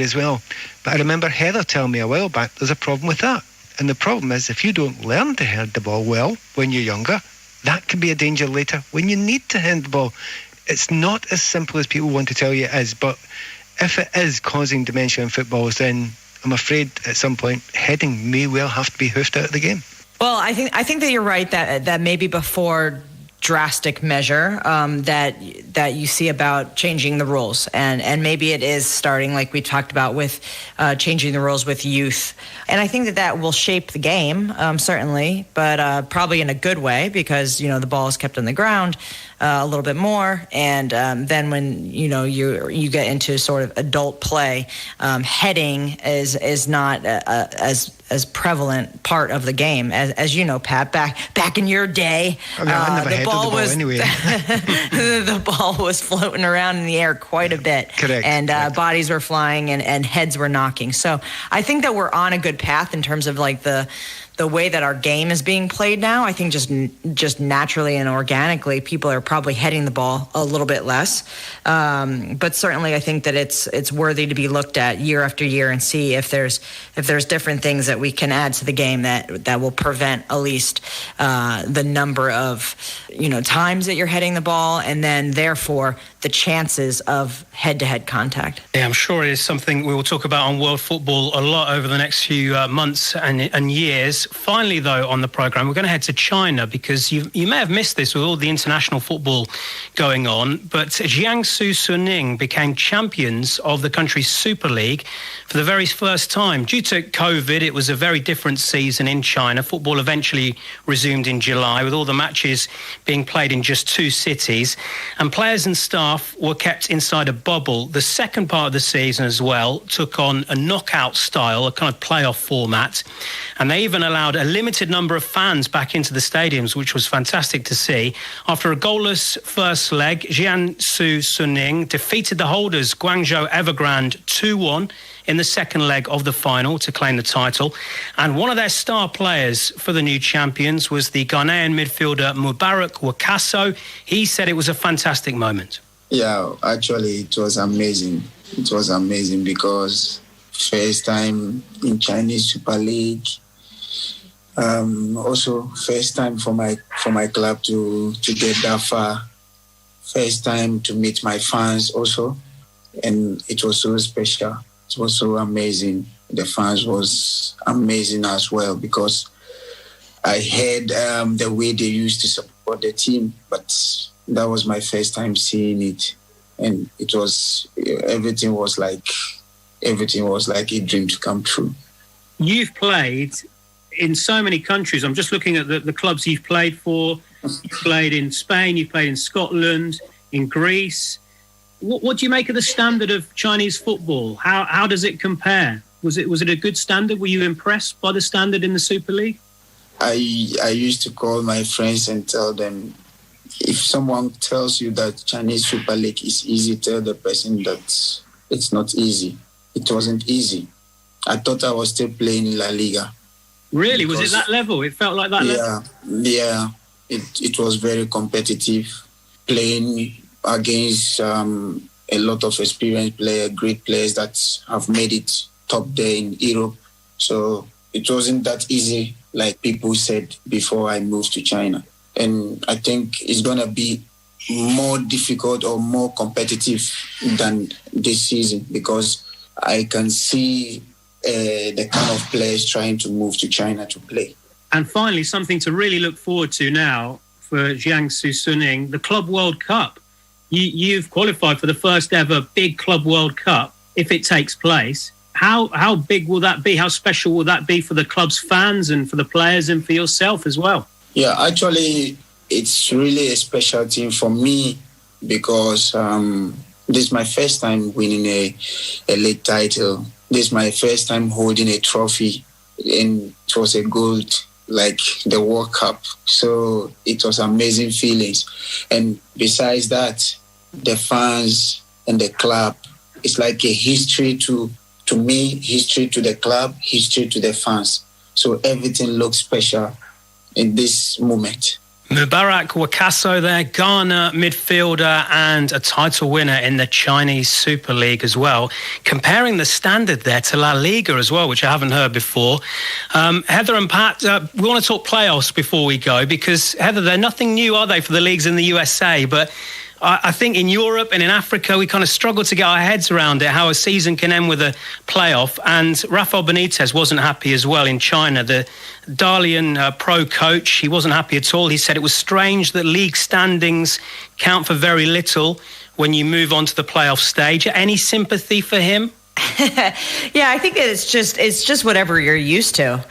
as well. But I remember Heather telling me a while back, there's a problem with that. And the problem is, if you don't learn to head the ball well when you're younger, that can be a danger later when you need to head the ball. It's not as simple as people want to tell you it is, but if it is causing dementia in footballers, then I'm afraid at some point heading may well have to be hoofed out of the game. Well, I think that you're right that maybe before drastic measure that you see about changing the rules, and maybe it is starting, like we talked about, with changing the rules with youth, and I think that will shape the game, certainly, but probably in a good way, because the ball is kept on the ground a little bit more, and then when you get into sort of adult play, heading is not as prevalent part of the game as you know, Pat. Back in your day, the ball was anyway. The ball was floating around in the air quite a bit. Correct. And bodies were flying and heads were knocking. So I think that we're on a good path in terms of like the way that our game is being played now. I think just naturally and organically, people are probably heading the ball a little bit less. But certainly, I think that it's worthy to be looked at year after year and see if there's different things that we can add to the game that will prevent at least the number of times that you're heading the ball, and then therefore the chances of head-to-head contact. Yeah, I'm sure it is something we will talk about on World Football a lot over the next few months and years. Finally, though, on the programme, we're going to head to China, because you may have missed this with all the international football going on, but Jiangsu Suning became champions of the country's Super League for the very first time. Due to COVID, it was a very different season in China. Football eventually resumed in July, with all the matches being played in just 2 cities, and players and staff were kept inside a bubble. The second part of the season as well took on a knockout style, a kind of playoff format, and they even allowed a limited number of fans back into the stadiums, which was fantastic to see. After a goalless first leg, Jiangsu Suning defeated the holders Guangzhou Evergrande 2-1 in the second leg of the final to claim the title. And one of their star players for the new champions was the Ghanaian midfielder Mubarak Wakaso. He said it was a fantastic moment. Yeah, actually, it was amazing. It was amazing because first time in Chinese Super League. Also, first time for my club to get that far. First time to meet my fans also, and it was so special. It was so amazing. The fans was amazing as well, because I heard the way they used to support the team, but that was my first time seeing it, and everything was like a dream to come true. You've played in so many countries. I'm just looking at the clubs you've played for. You've played in Spain, you've played in Scotland, in Greece. What do you make of the standard of Chinese football? How does it compare? Was it a good standard? Were you impressed by the standard in the Super League? I used to call my friends and tell them, if someone tells you that Chinese Super League is easy, tell the person that it's not easy. It wasn't easy. I thought I was still playing in La Liga. Really? Was it that level? It felt like that level? Yeah. It was very competitive, playing against a lot of experienced players, great players that have made it top there in Europe. So it wasn't that easy, like people said before I moved to China. And I think it's going to be more difficult or more competitive than this season, because I can see the kind of players trying to move to China to play. And finally, something to really look forward to now for Jiangsu Suning, the Club World Cup. You've qualified for the first ever big Club World Cup, if it takes place. How big will that be? How special will that be for the club's fans and for the players and for yourself as well? Yeah, actually, it's really a special thing for me, because this is my first time winning a league title. This is my first time holding a trophy, and it was a gold, like the World Cup. So it was amazing feelings. And besides that, the fans and the club, it's like a history to me, history to the club, history to the fans. So everything looks special in this moment. Mubarak Wakaso there, Ghana midfielder and a title winner in the Chinese Super League as well. Comparing the standard there to La Liga as well, which I haven't heard before. Heather and Pat, we want to talk playoffs before we go because, Heather, they're nothing new, are they, for the leagues in the USA? But I think in Europe and in Africa, we kind of struggle to get our heads around it, how a season can end with a playoff. And Rafael Benitez wasn't happy as well in China. The Dalian pro coach, he wasn't happy at all. He said it was strange that league standings count for very little when you move on to the playoff stage. Any sympathy for him? Yeah, I think it's just whatever you're used to.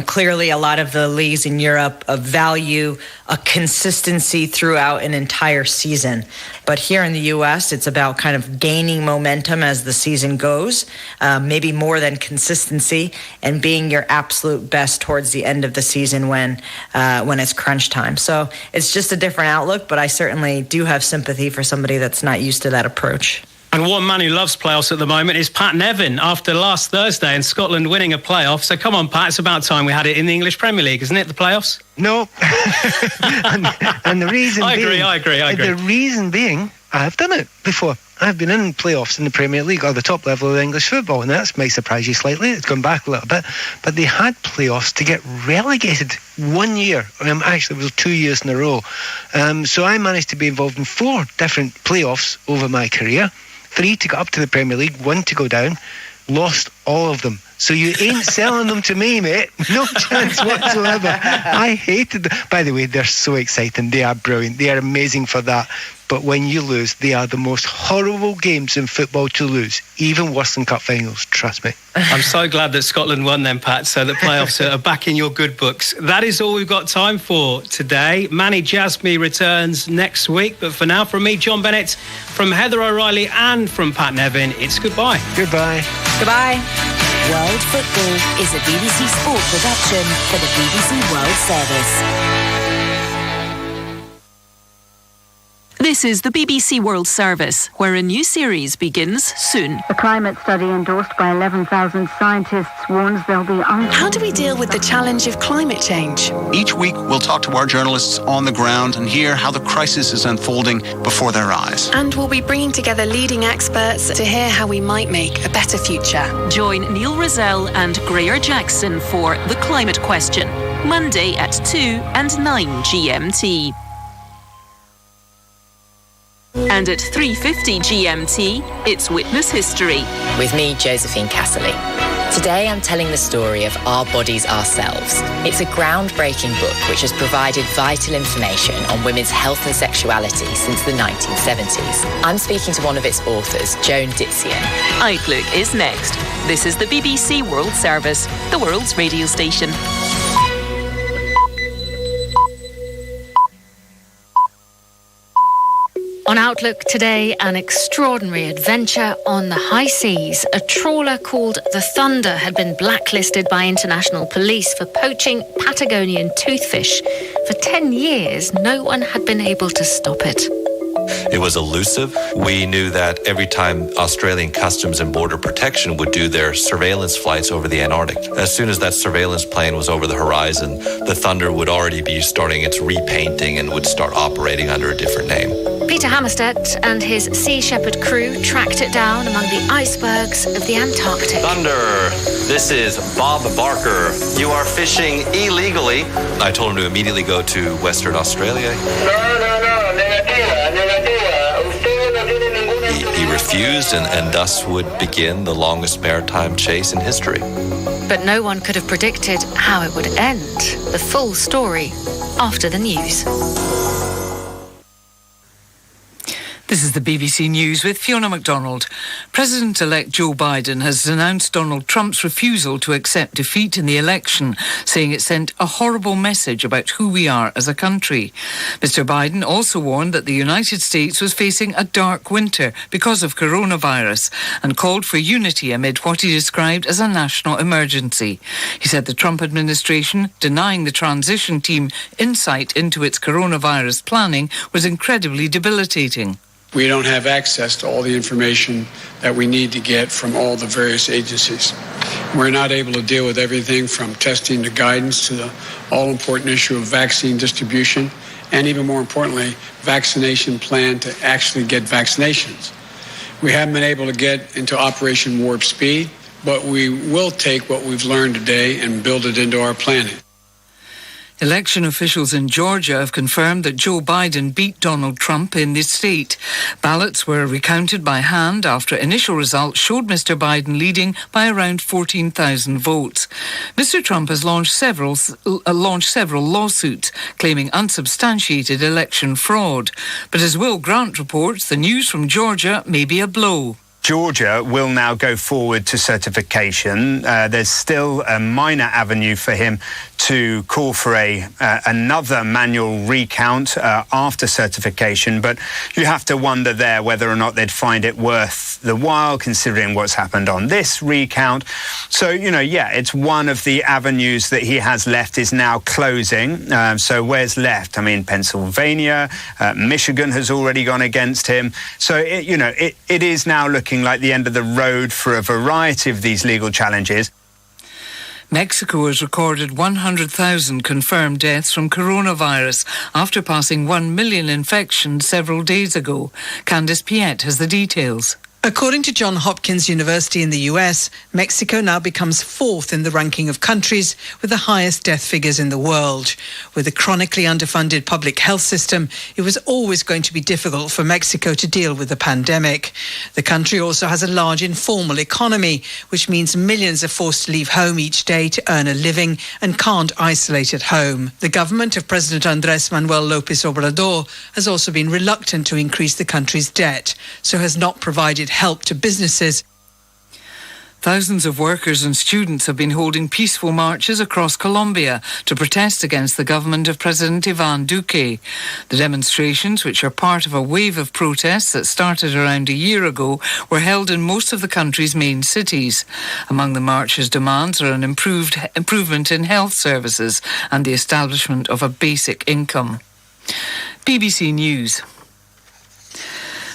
Clearly a lot of the leagues in Europe value a consistency throughout an entire season. But here in the U.S., it's about kind of gaining momentum as the season goes, maybe more than consistency, and being your absolute best towards the end of the season when it's crunch time. So it's just a different outlook, but I certainly do have sympathy for somebody that's not used to that approach. And one man who loves playoffs at the moment is Pat Nevin after last Thursday and Scotland winning a playoff. So come on, Pat, it's about time we had it in the English Premier League, isn't it, the playoffs? No. and the reason I agree. The reason being, I've done it before. I've been in playoffs in the Premier League or the top level of English football, and that might surprise you slightly. It's gone back a little bit. But they had playoffs to get relegated 1 year. Actually, it was 2 years in a row. So I managed to be involved in 4 different playoffs over my career. 3 to go up to the Premier League, 1 to go down. Lost all of them. So you ain't selling them to me, mate. No chance whatsoever. I hated them. By the way, they're so exciting. They are brilliant. They are amazing for that. But when you lose, they are the most horrible games in football to lose. Even worse than cup finals, trust me. I'm so glad that Scotland won then, Pat, so the playoffs are back in your good books. That is all we've got time for today. Manny Jasmine returns next week. But for now, from me, John Bennett, from Heather O'Reilly and from Pat Nevin, it's goodbye. Goodbye. Goodbye. World Football is a BBC Sport production for the BBC World Service. This is the BBC World Service, where a new series begins soon. A climate study endorsed by 11,000 scientists warns there'll be How do we deal with the challenge of climate change? Each week, we'll talk to our journalists on the ground and hear how the crisis is unfolding before their eyes. And we'll be bringing together leading experts to hear how we might make a better future. Join Neil Rozelle and Greer Jackson for The Climate Question, Monday at 2 and 9 GMT. And at 3:50 GMT, it's Witness History. With me, Josephine Casserly. Today I'm telling the story of Our Bodies, Ourselves. It's a groundbreaking book which has provided vital information on women's health and sexuality since the 1970s. I'm speaking to one of its authors, Joan Dizian. Outlook is next. This is the BBC World Service, the world's radio station. On Outlook today, an extraordinary adventure on the high seas. A trawler called the Thunder had been blacklisted by international police for poaching Patagonian toothfish. For 10 years, no one had been able to stop it. It was elusive. We knew that every time Australian Customs and Border Protection would do their surveillance flights over the Antarctic, as soon as that surveillance plane was over the horizon, the Thunder would already be starting its repainting and would start operating under a different name. Peter Hammerstedt and his Sea Shepherd crew tracked it down among the icebergs of the Antarctic. Thunder, this is Bob Barker. You are fishing illegally. I told him to immediately go to Western Australia. He refused, and thus would begin the longest maritime chase in history. But no one could have predicted how it would end. The full story after the news. This is the BBC News with Fiona MacDonald. President-elect Joe Biden has denounced Donald Trump's refusal to accept defeat in the election, saying it sent a horrible message about who we are as a country. Mr. Biden also warned that the United States was facing a dark winter because of coronavirus and called for unity amid what he described as a national emergency. He said the Trump administration denying the transition team insight into its coronavirus planning was incredibly debilitating. We don't have access to all the information that we need to get from all the various agencies. We're not able to deal with everything from testing to guidance to the all-important issue of vaccine distribution, and even more importantly, vaccination plan to actually get vaccinations. We haven't been able to get into Operation Warp Speed, but we will take what we've learned today and build it into our planning. Election officials in Georgia have confirmed that Joe Biden beat Donald Trump in the state. Ballots were recounted by hand after initial results showed Mr. Biden leading by around 14,000 votes. Mr. Trump has launched several lawsuits claiming unsubstantiated election fraud. But as Will Grant reports, the news from Georgia may be a blow. Georgia will now go forward to certification. There's still a minor avenue for him to call for another manual recount after certification, but you have to wonder there whether or not they'd find it worth the while, considering what's happened on this recount. So, it's one of the avenues that he has left is now closing. So where's left? I mean, Pennsylvania, Michigan has already gone against him. So, it is now looking like the end of the road for a variety of these legal challenges. Mexico has recorded 100,000 confirmed deaths from coronavirus after passing 1 million infections several days ago. Candice Piet has the details. According to Johns Hopkins University in the US, Mexico now becomes fourth in the ranking of countries with the highest death figures in the world. With a chronically underfunded public health system, it was always going to be difficult for Mexico to deal with the pandemic. The country also has a large informal economy, which means millions are forced to leave home each day to earn a living and can't isolate at home. The government of President Andrés Manuel López Obrador has also been reluctant to increase the country's debt, so has not provided help to businesses. Thousands of workers and students have been holding peaceful marches across Colombia to protest against the government of President Iván Duque. The demonstrations, which are part of a wave of protests that started around a year ago, were held in most of the country's main cities. Among the march's demands are an improvement in health services and the establishment of a basic income. BBC News.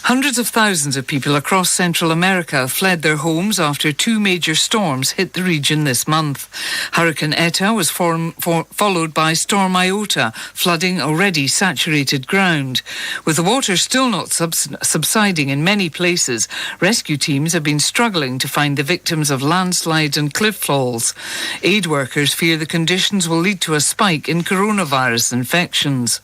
Hundreds of thousands of people across Central America fled their homes after two major storms hit the region this month. Hurricane Eta was followed by Storm Iota, flooding already saturated ground. With the water still not subsiding in many places, rescue teams have been struggling to find the victims of landslides and cliff falls. Aid workers fear the conditions will lead to a spike in coronavirus infections.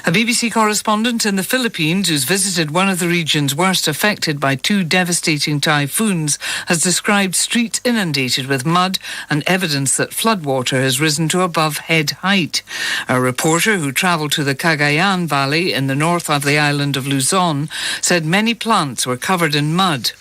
A BBC correspondent in the Philippines, who's visited one of the regions worst affected by two devastating typhoons, has described streets inundated with mud and evidence that floodwater has risen to above head height. A reporter who travelled to the Cagayan Valley in the north of the island of Luzon said many plants were covered in mud.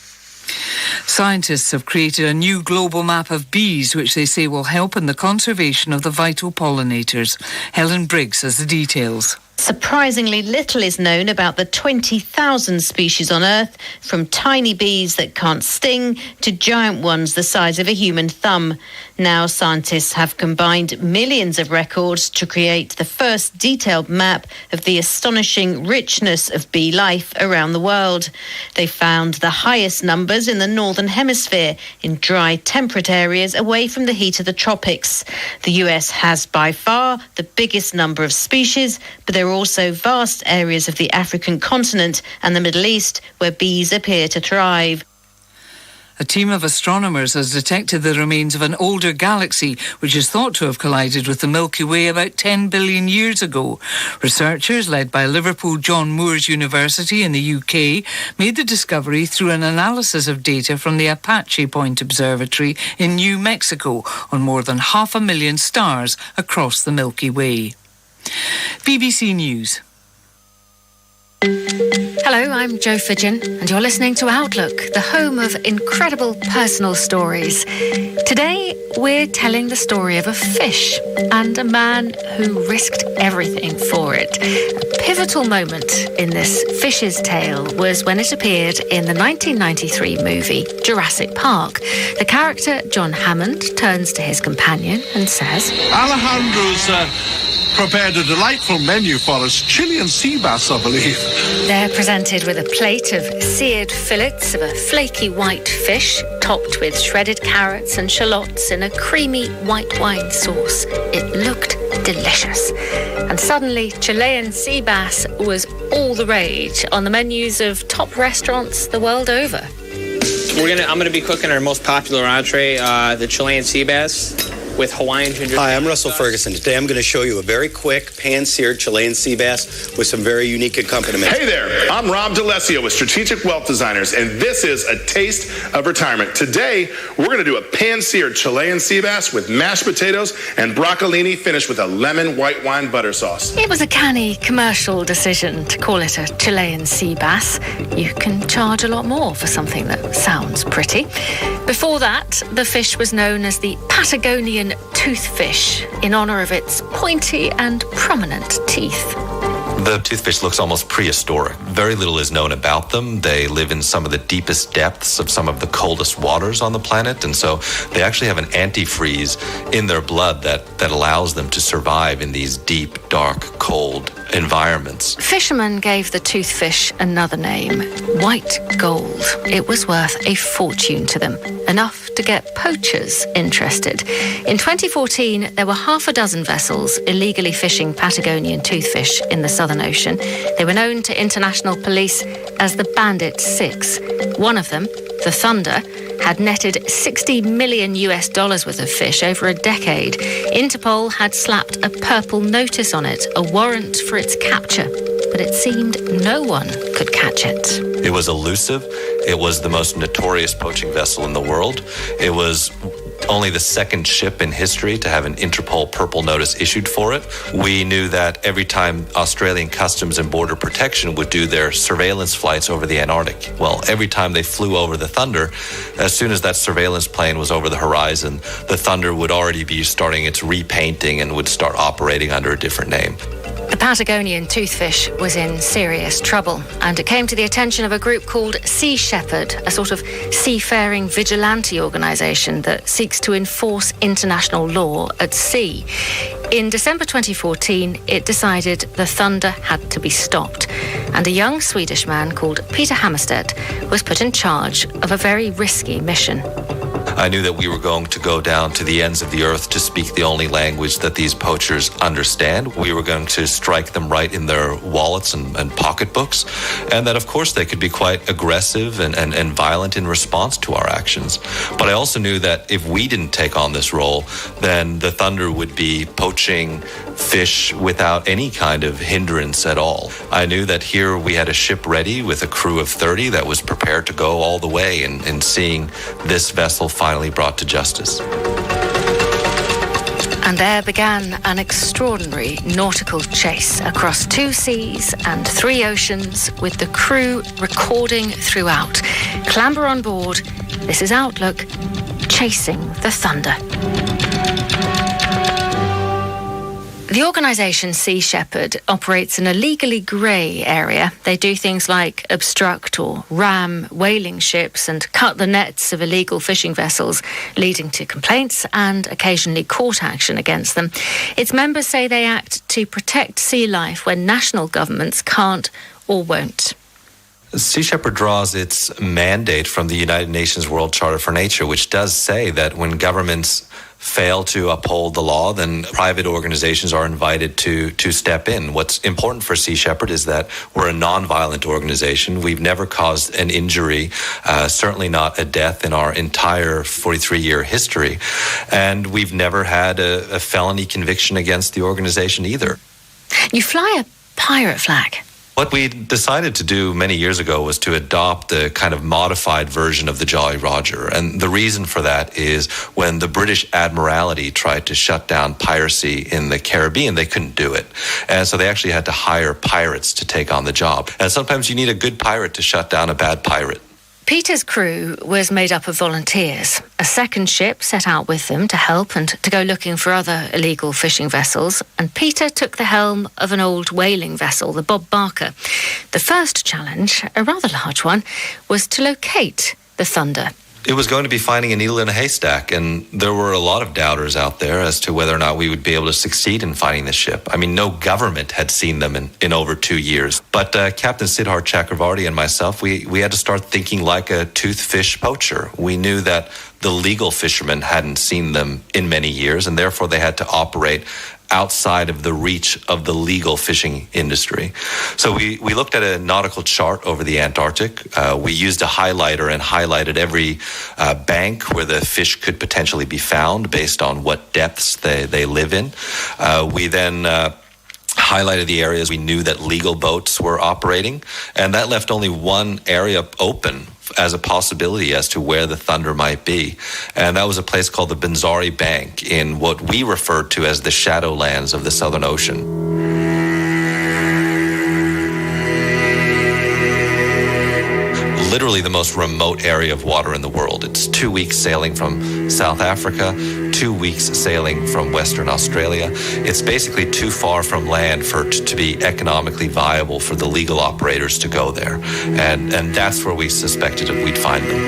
Scientists have created a new global map of bees, which they say will help in the conservation of the vital pollinators. Helen Briggs has the details. Surprisingly little is known about the 20,000 species on Earth, from tiny bees that can't sting to giant ones the size of a human thumb. Now scientists have combined millions of records to create the first detailed map of the astonishing richness of bee life around the world. They found the highest numbers in the northern hemisphere, in dry, temperate areas away from the heat of the tropics. The US has by far the biggest number of species, but there are also vast areas of the African continent and the Middle East where bees appear to thrive. A team of astronomers has detected the remains of an older galaxy which is thought to have collided with the Milky Way about 10 billion years ago. Researchers led by Liverpool John Moores University in the UK made the discovery through an analysis of data from the Apache Point Observatory in New Mexico on more than 500,000 stars across the Milky Way. BBC News. Hello, I'm Jo Fidgen, and you're listening to Outlook, the home of incredible personal stories. Today, we're telling the story of a fish and a man who risked everything for it. pivotal moment in this fish's tale was when it appeared in the 1993 movie Jurassic Park. The character John Hammond turns to his companion and says, Alejandro's prepared a delightful menu for us. Chilean sea bass, I believe. They're presented with a plate of seared fillets of a flaky white fish, topped with shredded carrots and shallots in a creamy white wine sauce. It looked delicious. And suddenly, Chilean sea bass was all the rage on the menus of top restaurants the world over. I'm gonna be cooking our most popular entree, the Chilean sea bass, with Hawaiian ginger. Hi, I'm Russell Ferguson. Today I'm going to show you a very quick pan-seared Chilean sea bass with some very unique accompaniment. Hey there, I'm Rob DeLessio with Strategic Wealth Designers, and this is a taste of retirement. Today, we're going to do a pan-seared Chilean sea bass with mashed potatoes and broccolini finished with a lemon white wine butter sauce. It was a canny commercial decision to call it a Chilean sea bass. You can charge a lot more for something that sounds pretty. Before that, the fish was known as the Patagonian toothfish in honor of its pointy and prominent teeth. The toothfish looks almost prehistoric. Very little is known about them. They live in some of the deepest depths of some of the coldest waters on the planet, and so they actually have an antifreeze in their blood that allows them to survive in these deep, dark, cold environments. Fishermen gave the toothfish another name, white gold. It was worth a fortune to them, enough to get poachers interested. In 2014, there were half a dozen vessels illegally fishing Patagonian toothfish in the Southern Ocean. They were known to international police as the Bandit 6. One of them, the Thunder, had netted $60 million worth of fish over a decade. Interpol had slapped a purple notice on it, a warrant for its capture. But it seemed no one could catch it. It was elusive. It was the most notorious poaching vessel in the world. It was only the second ship in history to have an Interpol purple notice issued for it. We knew that every time Australian Customs and Border Protection would do their surveillance flights over the Antarctic, well, every time they flew over the Thunder, as soon as that surveillance plane was over the horizon, the Thunder would already be starting its repainting and would start operating under a different name. The Patagonian toothfish was in serious trouble, and it came to the attention of a group called Sea Shepherd, a sort of seafaring vigilante organisation that seeks to enforce international law at sea. In December 2014, it decided the Thunder had to be stopped, and a young Swedish man called Peter Hammerstedt was put in charge of a very risky mission. I knew that we were going to go down to the ends of the earth to speak the only language that these poachers understand. We were going to strike them right in their wallets and pocketbooks, and that, of course, they could be quite aggressive and violent in response to our actions. But I also knew that if we didn't take on this role, then the Thunder would be poaching fish without any kind of hindrance at all. I knew that here we had a ship ready with a crew of 30 that was prepared to go all the way in seeing this vessel finally brought to justice. And there began an extraordinary nautical chase across 2 seas and 3 oceans, with the crew recording throughout. Clamber on board. This is Outlook, chasing the Thunder. The organisation Sea Shepherd operates in a legally grey area. They do things like obstruct or ram whaling ships and cut the nets of illegal fishing vessels, leading to complaints and occasionally court action against them. Its members say they act to protect sea life when national governments can't or won't. Sea Shepherd draws its mandate from the United Nations World Charter for Nature, which does say that when governments fail to uphold the law, then private organizations are invited to step in. What's important for Sea Shepherd is that we're a non-violent organization. We've never caused an injury, certainly not a death in our entire 43-year history. And we've never had a felony conviction against the organization either. You fly a pirate flag. What we decided to do many years ago was to adopt the kind of modified version of the Jolly Roger. And the reason for that is when the British Admiralty tried to shut down piracy in the Caribbean, they couldn't do it. And so they actually had to hire pirates to take on the job. And sometimes you need a good pirate to shut down a bad pirate. Peter's crew was made up of volunteers. A second ship set out with them to help and to go looking for other illegal fishing vessels, and Peter took the helm of an old whaling vessel, the Bob Barker. The first challenge, a rather large one, was to locate the Thunder. It was going to be finding a needle in a haystack, and there were a lot of doubters out there as to whether or not we would be able to succeed in finding the ship. I mean, no government had seen them in over 2 years. But Captain Siddharth Chakravarti and myself, we had to start thinking like a toothfish poacher. We knew that the legal fishermen hadn't seen them in many years, and therefore they had to operate outside of the reach of the legal fishing industry. So we looked at a nautical chart over the Antarctic. We used a highlighter and highlighted every bank where the fish could potentially be found based on what depths they live in. We then highlighted the areas we knew that legal boats were operating, and that left only one area open as a possibility as to where the Thunder might be. And that was a place called the Banzari Bank in what we referred to as the Shadowlands of the Southern Ocean. Literally the most remote area of water in the world. It's 2 weeks sailing from South Africa, 2 weeks sailing from Western Australia. It's basically too far from land for it to be economically viable for the legal operators to go there. And that's where we suspected we'd find them.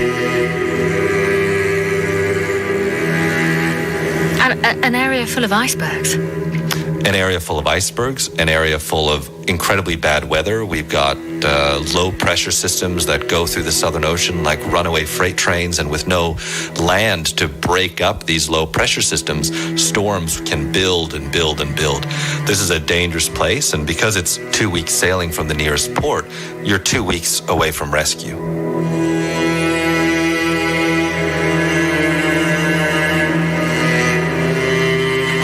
An area full of icebergs. An area full of icebergs, an area full of incredibly bad weather. We've got low pressure systems that go through the Southern Ocean like runaway freight trains, and with no land to break up these low pressure systems, storms can build and build and build. This is a dangerous place, and because it's 2 weeks sailing from the nearest port, you're 2 weeks away from rescue.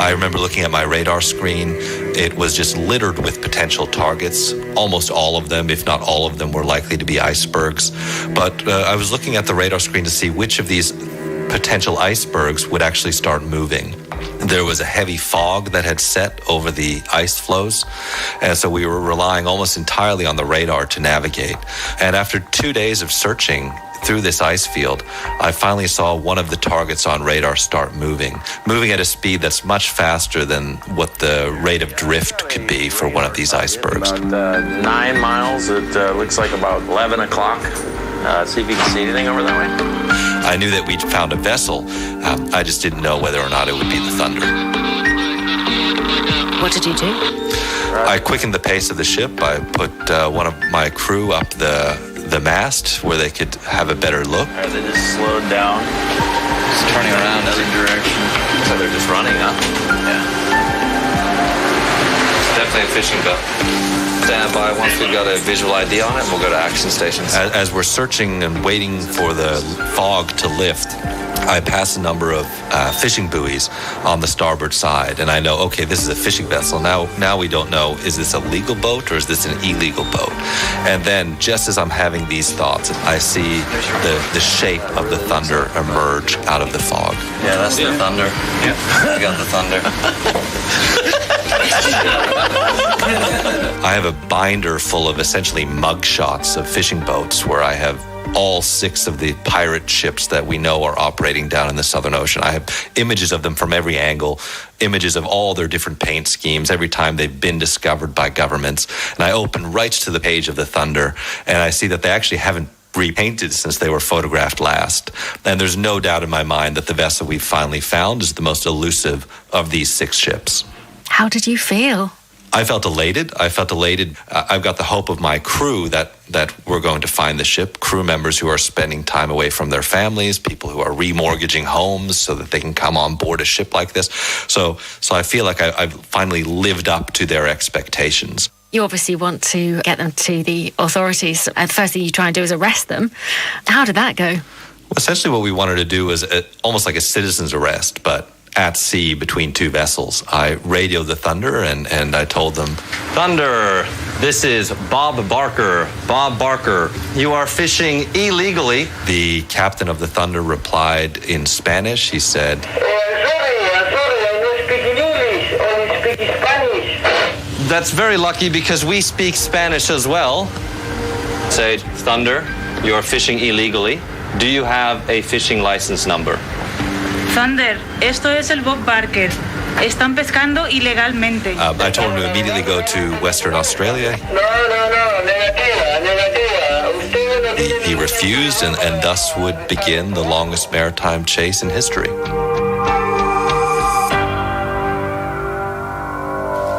I remember looking at my radar screen. It was just littered with potential targets. Almost all of them, if not all of them, were likely to be icebergs. But I was looking at the radar screen to see which of these potential icebergs would actually start moving. There was a heavy fog that had set over the ice floes, and so we were relying almost entirely on the radar to navigate. And after 2 days of searching through this ice field, I finally saw one of the targets on radar start moving at a speed that's much faster than what the rate of drift could be for one of these icebergs. About 9 miles. It looks like about 11 o'clock. See if you can see anything over that way. I knew that we'd found a vessel. I just didn't know whether or not it would be the Thunder. What did you do? I quickened the pace of the ship. I put one of my crew up the mast where they could have a better look. They just slowed down. Just turning around every direction. So they're just running, huh? Yeah. It's definitely a fishing boat. Stand by once we've got a visual ID on it, we'll go to action stations. As we're searching and waiting for the fog to lift, I pass a number of fishing buoys on the starboard side, and I know, okay, this is a fishing vessel. Now we don't know, is this a legal boat or is this an illegal boat? And then, just as I'm having these thoughts, I see the shape of the Thunder emerge out of the fog. Yeah, that's the Thunder. Yeah, we got the Thunder. I have a binder full of essentially mug shots of fishing boats where I have all 6 of the pirate ships that we know are operating down in the Southern Ocean. I have images of them from every angle, images of all their different paint schemes every time they've been discovered by governments. And I open right to the page of the Thunder, and I see that they actually haven't repainted since they were photographed last. And there's no doubt in my mind that the vessel we finally found is the most elusive of these 6 ships. How did you feel? I felt elated. I've got the hope of my crew that we're going to find the ship, crew members who are spending time away from their families, people who are remortgaging homes so that they can come on board a ship like this. So I feel like I've finally lived up to their expectations. You obviously want to get them to the authorities. And the first thing you try and do is arrest them. How did that go? Well, essentially what we wanted to do was almost like a citizen's arrest, but at sea between 2 vessels. I radioed the Thunder and I told them, Thunder, this is Bob Barker. Bob Barker, you are fishing illegally. The captain of the Thunder replied in Spanish. He said, sorry, I don't speak English, only speak Spanish. That's very lucky because we speak Spanish as well. Say, Thunder, You're fishing illegally. Do you have a fishing license number? Thunder, esto es el Bob Barker. Están pescando ilegalmente. I told him to immediately go to Western Australia. He refused, and thus would begin the longest maritime chase in history.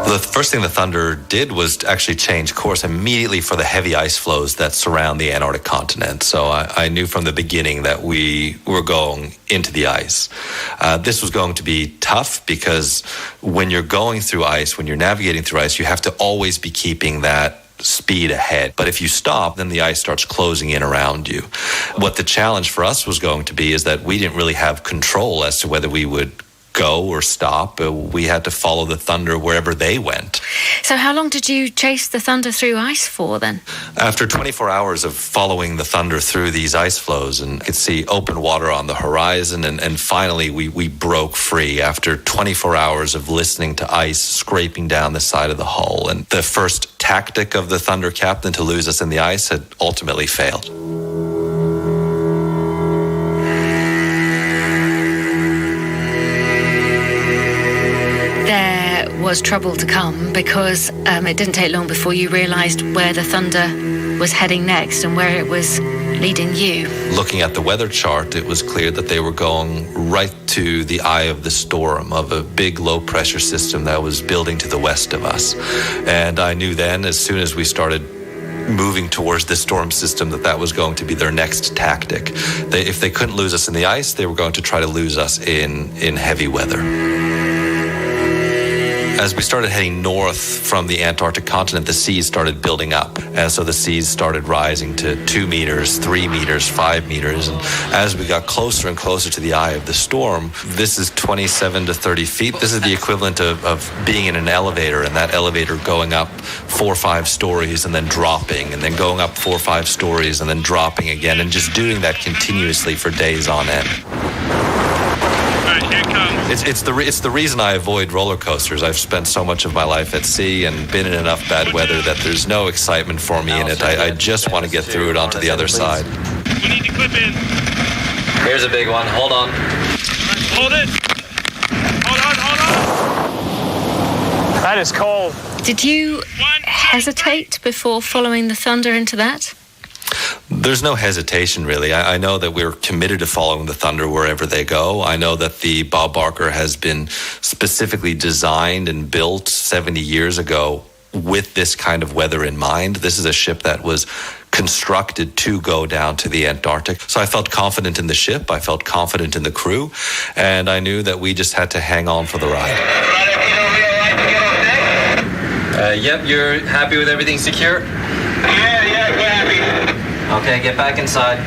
The first thing the Thunder did was actually change course immediately for the heavy ice floes that surround the Antarctic continent. So I knew from the beginning that we were going into the ice. This was going to be tough because when you're going through ice, when you're navigating through ice, you have to always be keeping that speed ahead. But if you stop, then the ice starts closing in around you. What the challenge for us was going to be is that we didn't really have control as to whether we would go or stop. We had to follow the Thunder wherever they went. So how long did you chase the Thunder through ice for then? After 24 hours of following the Thunder through these ice floes, and could see open water on the horizon, and finally we broke free after 24 hours of listening to ice scraping down the side of the hull. And the first tactic of the Thunder captain to lose us in the ice had ultimately failed. Was trouble to come because it didn't take long before you realised where the Thunder was heading next and where it was leading you. Looking at the weather chart, it was clear that they were going right to the eye of the storm of a big low-pressure system that was building to the west of us. And I knew then, as soon as we started moving towards the storm system, that was going to be their next tactic. If they couldn't lose us in the ice, they were going to try to lose us in heavy weather. As we started heading north from the Antarctic continent, the seas started building up. And so the seas started rising to 2 meters, 3 meters, 5 meters. And as we got closer and closer to the eye of the storm, this is 27 to 30 feet. This is the equivalent of being in an elevator, and that elevator going up 4 or 5 stories and then dropping, and then going up 4 or 5 stories and then dropping again, and just doing that continuously for days on end. It's the reason I avoid roller coasters. I've spent so much of my life at sea and been in enough bad weather that there's no excitement for me in it. I just want to get through it onto the other side. We need to clip in. Here's a big one. Hold on. Hold it. Hold on. That is cold. Did you hesitate before following the Thunder into that? There's no hesitation, really. I know that we're committed to following the Thunder wherever they go. I know that the Bob Barker has been specifically designed and built 70 years ago with this kind of weather in mind. This is a ship that was constructed to go down to the Antarctic. So I felt confident in the ship. I felt confident in the crew. And I knew that we just had to hang on for the ride. Yep, you're happy with everything secure? Yeah, we're happy. Okay, get back inside.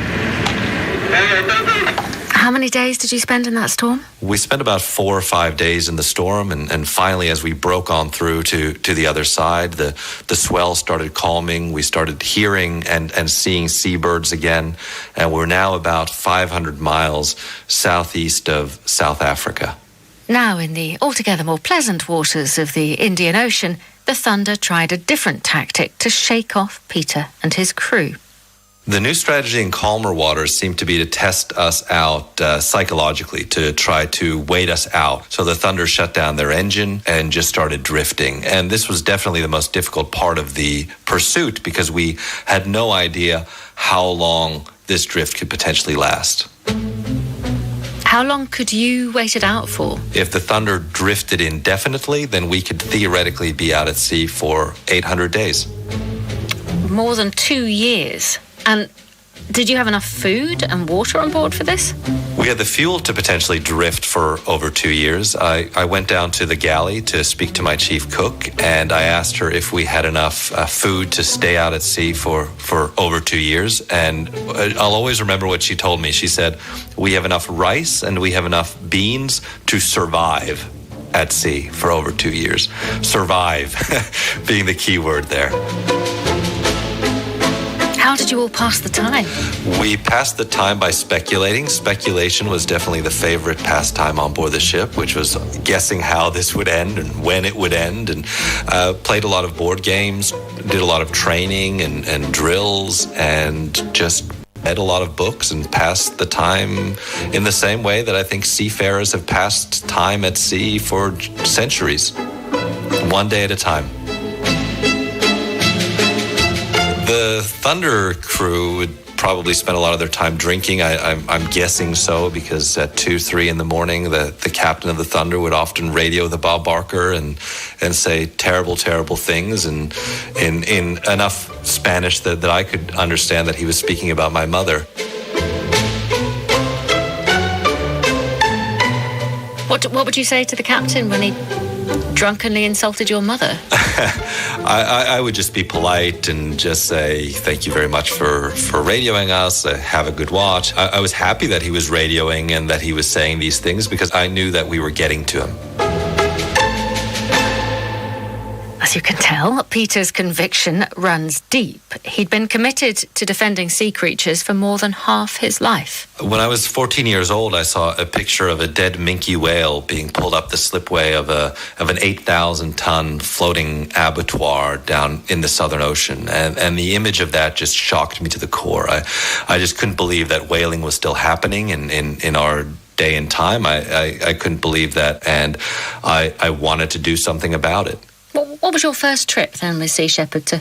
How many days did you spend in that storm? We spent about 4 or 5 days in the storm, and finally, as we broke on through to the other side, the swell started calming. We started hearing and seeing seabirds again, and we're now about 500 miles southeast of South Africa. Now, in the altogether more pleasant waters of the Indian Ocean, the Thunder tried a different tactic to shake off Peter and his crew. The new strategy in calmer waters seemed to be to test us out psychologically, to try to wait us out. So the Thunder shut down their engine and just started drifting. And this was definitely the most difficult part of the pursuit because we had no idea how long this drift could potentially last. How long could you wait it out for? If the Thunder drifted indefinitely, then we could theoretically be out at sea for 800 days. More than 2 years. And did you have enough food and water on board for this? We had the fuel to potentially drift for over 2 years. I went down to the galley to speak to my chief cook, and I asked her if we had enough food to stay out at sea for over 2 years. And I'll always remember what she told me. She said, we have enough rice and we have enough beans to survive at sea for over 2 years. Survive being the key word there. How did you all pass the time? We passed the time by speculating. Speculation was definitely the favorite pastime on board the ship, which was guessing how this would end and when it would end, and played a lot of board games, did a lot of training and drills, and just read a lot of books and passed the time in the same way that I think seafarers have passed time at sea for centuries, one day at a time. The Thunder crew would probably spend a lot of their time drinking. I'm guessing so, because at 2, 3 in the morning, the captain of the Thunder would often radio the Bob Barker and say terrible, terrible things, and in enough Spanish that I could understand that he was speaking about my mother. What would you say to the captain when he drunkenly insulted your mother? I would just be polite and just say, thank you very much for radioing us. Have a good watch. I was happy that he was radioing and that he was saying these things, because I knew that we were getting to him. As you can tell, Peter's conviction runs deep. He'd been committed to defending sea creatures for more than half his life. When I was 14 years old, I saw a picture of a dead minke whale being pulled up the slipway of an 8,000-ton floating abattoir down in the Southern Ocean. And the image of that just shocked me to the core. I just couldn't believe that whaling was still happening in our day and time. I couldn't believe that, and I wanted to do something about it. What was your first trip then with Sea Shepherd to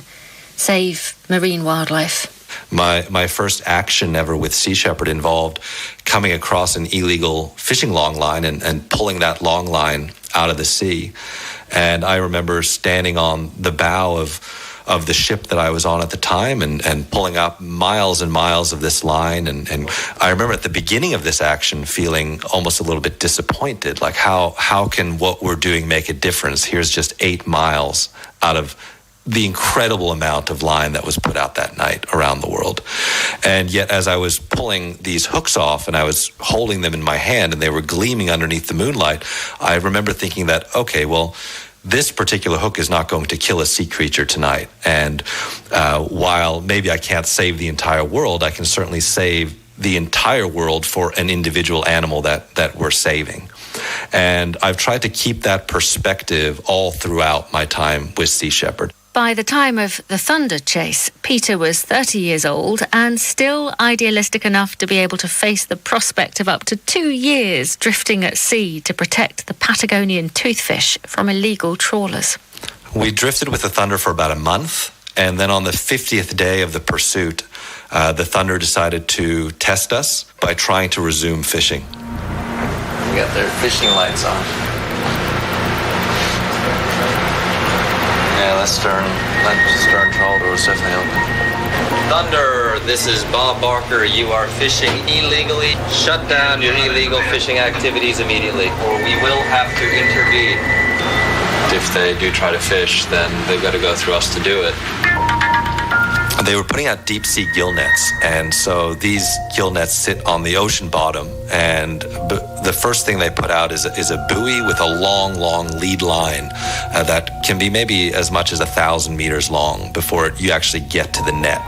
save marine wildlife? My first action ever with Sea Shepherd involved coming across an illegal fishing long line and pulling that long line out of the sea. And I remember standing on the bow of the ship that I was on at the time and pulling up miles and miles of this line. And I remember at the beginning of this action feeling almost a little bit disappointed, like how can what we're doing make a difference? Here's just 8 miles out of the incredible amount of line that was put out that night around the world. And yet as I was pulling these hooks off and I was holding them in my hand and they were gleaming underneath the moonlight, I remember thinking that, okay, well, this particular hook is not going to kill a sea creature tonight. And while maybe I can't save the entire world, I can certainly save the entire world for an individual animal that we're saving. And I've tried to keep that perspective all throughout my time with Sea Shepherd. By the time of the Thunder chase, Peter was 30 years old and still idealistic enough to be able to face the prospect of up to 2 years drifting at sea to protect the Patagonian toothfish from illegal trawlers. We drifted with the Thunder for about a month, and then on the 50th day of the pursuit, the Thunder decided to test us by trying to resume fishing. We got their fishing lights on. Yeah, that stern trawl door is definitely open. Thunder, this is Bob Barker. You are fishing illegally. Shut down your illegal fishing activities immediately, or we will have to intervene. If they do try to fish, then they've got to go through us to do it. They were putting out deep sea gill nets, and so these gill nets sit on the ocean bottom, and the first thing they put out is a buoy with a long lead line that can be maybe as much as 1,000 meters long before you actually get to the net.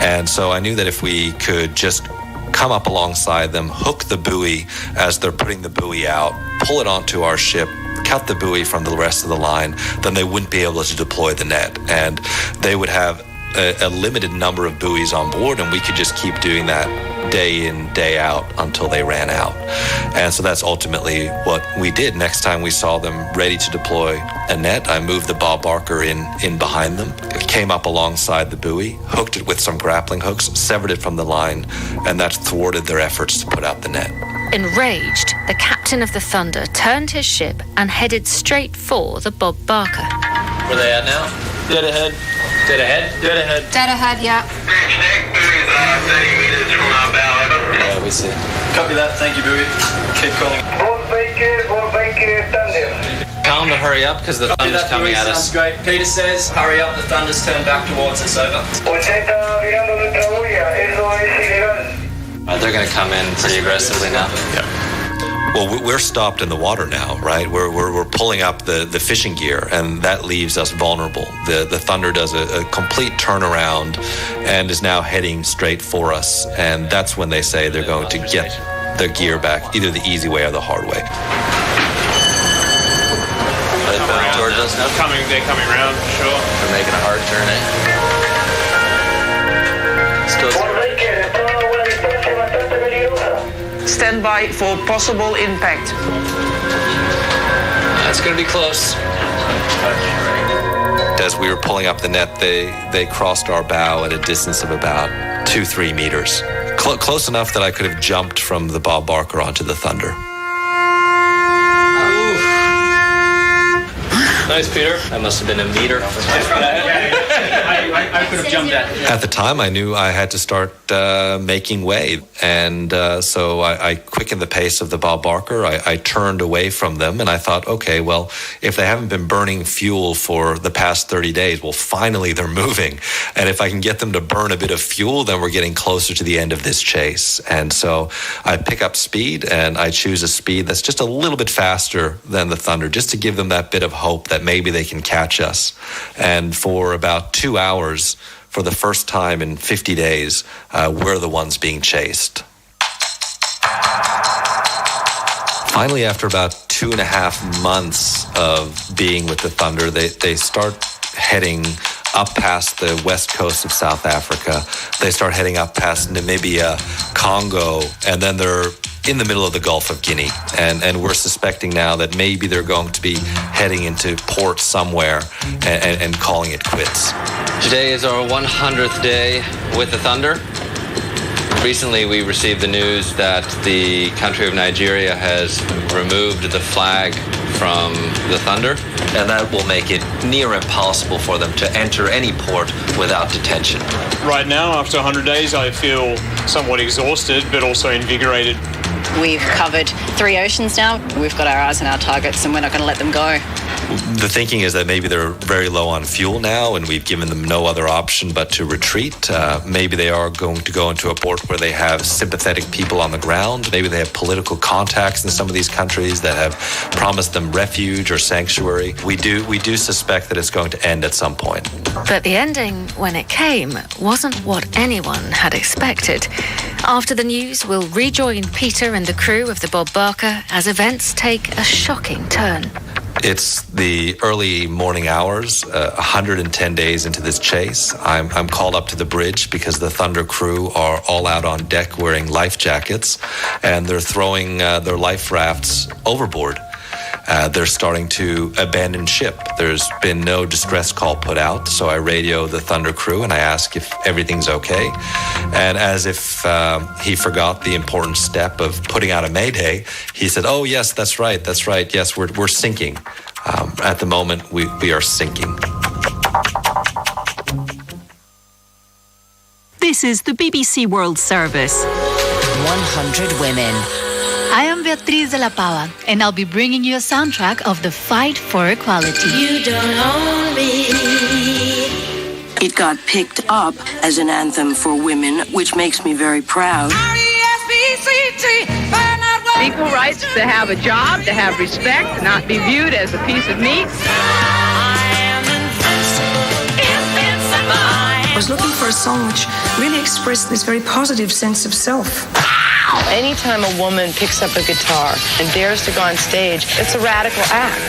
And so I knew that if we could just come up alongside them, hook the buoy as they're putting the buoy out, pull it onto our ship, cut the buoy from the rest of the line, then they wouldn't be able to deploy the net, and they would have a limited number of buoys on board, and we could just keep doing that day in, day out until they ran out. And so that's ultimately what we did. Next time we saw them ready to deploy a net, I moved the Bob Barker in behind them, came up alongside the buoy, hooked it with some grappling hooks, severed it from the line, and that thwarted their efforts to put out the net. Enraged, the captain of the Thunder turned his ship and headed straight for the Bob Barker. Where are they at now? Dead ahead. Dead ahead? Dead ahead. Dead ahead, yeah. 30 meters from our bow. Yeah, we see. Copy that. Thank you, buoy. Keep calling. Thunder. Tell them to hurry up because the Thunder's coming at us. Sounds great. Peter says, hurry up, the Thunder's turned back towards us, over. They're going to come in pretty aggressively now. Yeah. Well, we're stopped in the water now, right? We're pulling up the fishing gear, and that leaves us vulnerable. The Thunder does a complete turnaround and is now heading straight for us, and that's when they say they're going to get their gear back, either the easy way or the hard way. Towards us now? They're coming around, sure. They're making a hard turn, eh? Let's go through. stand by for possible impact. That's going to be close. As we were pulling up the net, they crossed our bow at a distance of about 2-3 meters. Close enough that I could have jumped from the Bob Barker onto the Thunder. Nice, Peter. That must have been a meter. I could have jumped that. At the time, I knew I had to start making way. And so I quickened the pace of the Bob Barker. I turned away from them, and I thought, okay, well, if they haven't been burning fuel for the past 30 days, well, finally they're moving. And if I can get them to burn a bit of fuel, then we're getting closer to the end of this chase. And so I pick up speed, and I choose a speed that's just a little bit faster than the Thunder, just to give them that bit of hope that maybe they can catch us. And for about 2 hours, for the first time in 50 days, we're the ones being chased. Finally, after about 2.5 months of being with the Thunder, they start heading up past the west coast of South Africa. They start heading up past Namibia, Congo, and then they're in the middle of the Gulf of Guinea. And we're suspecting now that maybe they're going to be heading into port somewhere and calling it quits. Today is our 100th day with the Thunder. Recently, we received the news that the country of Nigeria has removed the flag from the Thunder, and that will make it near impossible for them to enter any port without detention. Right now, after 100 days, I feel somewhat exhausted, but also invigorated. We've covered 3 oceans now. We've got our eyes on our targets, and we're not going to let them go. The thinking is that maybe they're very low on fuel now, and we've given them no other option but to retreat. Maybe they are going to go into a port where they have sympathetic people on the ground. Maybe they have political contacts in some of these countries that have promised them refuge or sanctuary. We do suspect that it's going to end at some point. But the ending, when it came, wasn't what anyone had expected. After the news, we'll rejoin Peter and the crew of the Bob Barker as events take a shocking turn. It's the early morning hours, 110 days into this chase. I'm called up to the bridge because the Thunder crew are all out on deck wearing life jackets, and they're throwing their life rafts overboard. They're starting to abandon ship. There's been no distress call put out, so I radio the Thunder crew and I ask if everything's okay. And as if he forgot the important step of putting out a mayday, he said, "Oh yes, that's right. Yes, we're sinking. At the moment, we are sinking." This is the BBC World Service. 100 women. I am Beatriz de la Pava, and I'll be bringing you a soundtrack of the fight for equality. You don't own me. It got picked up as an anthem for women, which makes me very proud. Equal rights to have a job, to have respect, to not be viewed as a piece of meat. I was looking for a song which really expressed this very positive sense of self. Anytime a woman picks up a guitar and dares to go on stage, it's a radical act.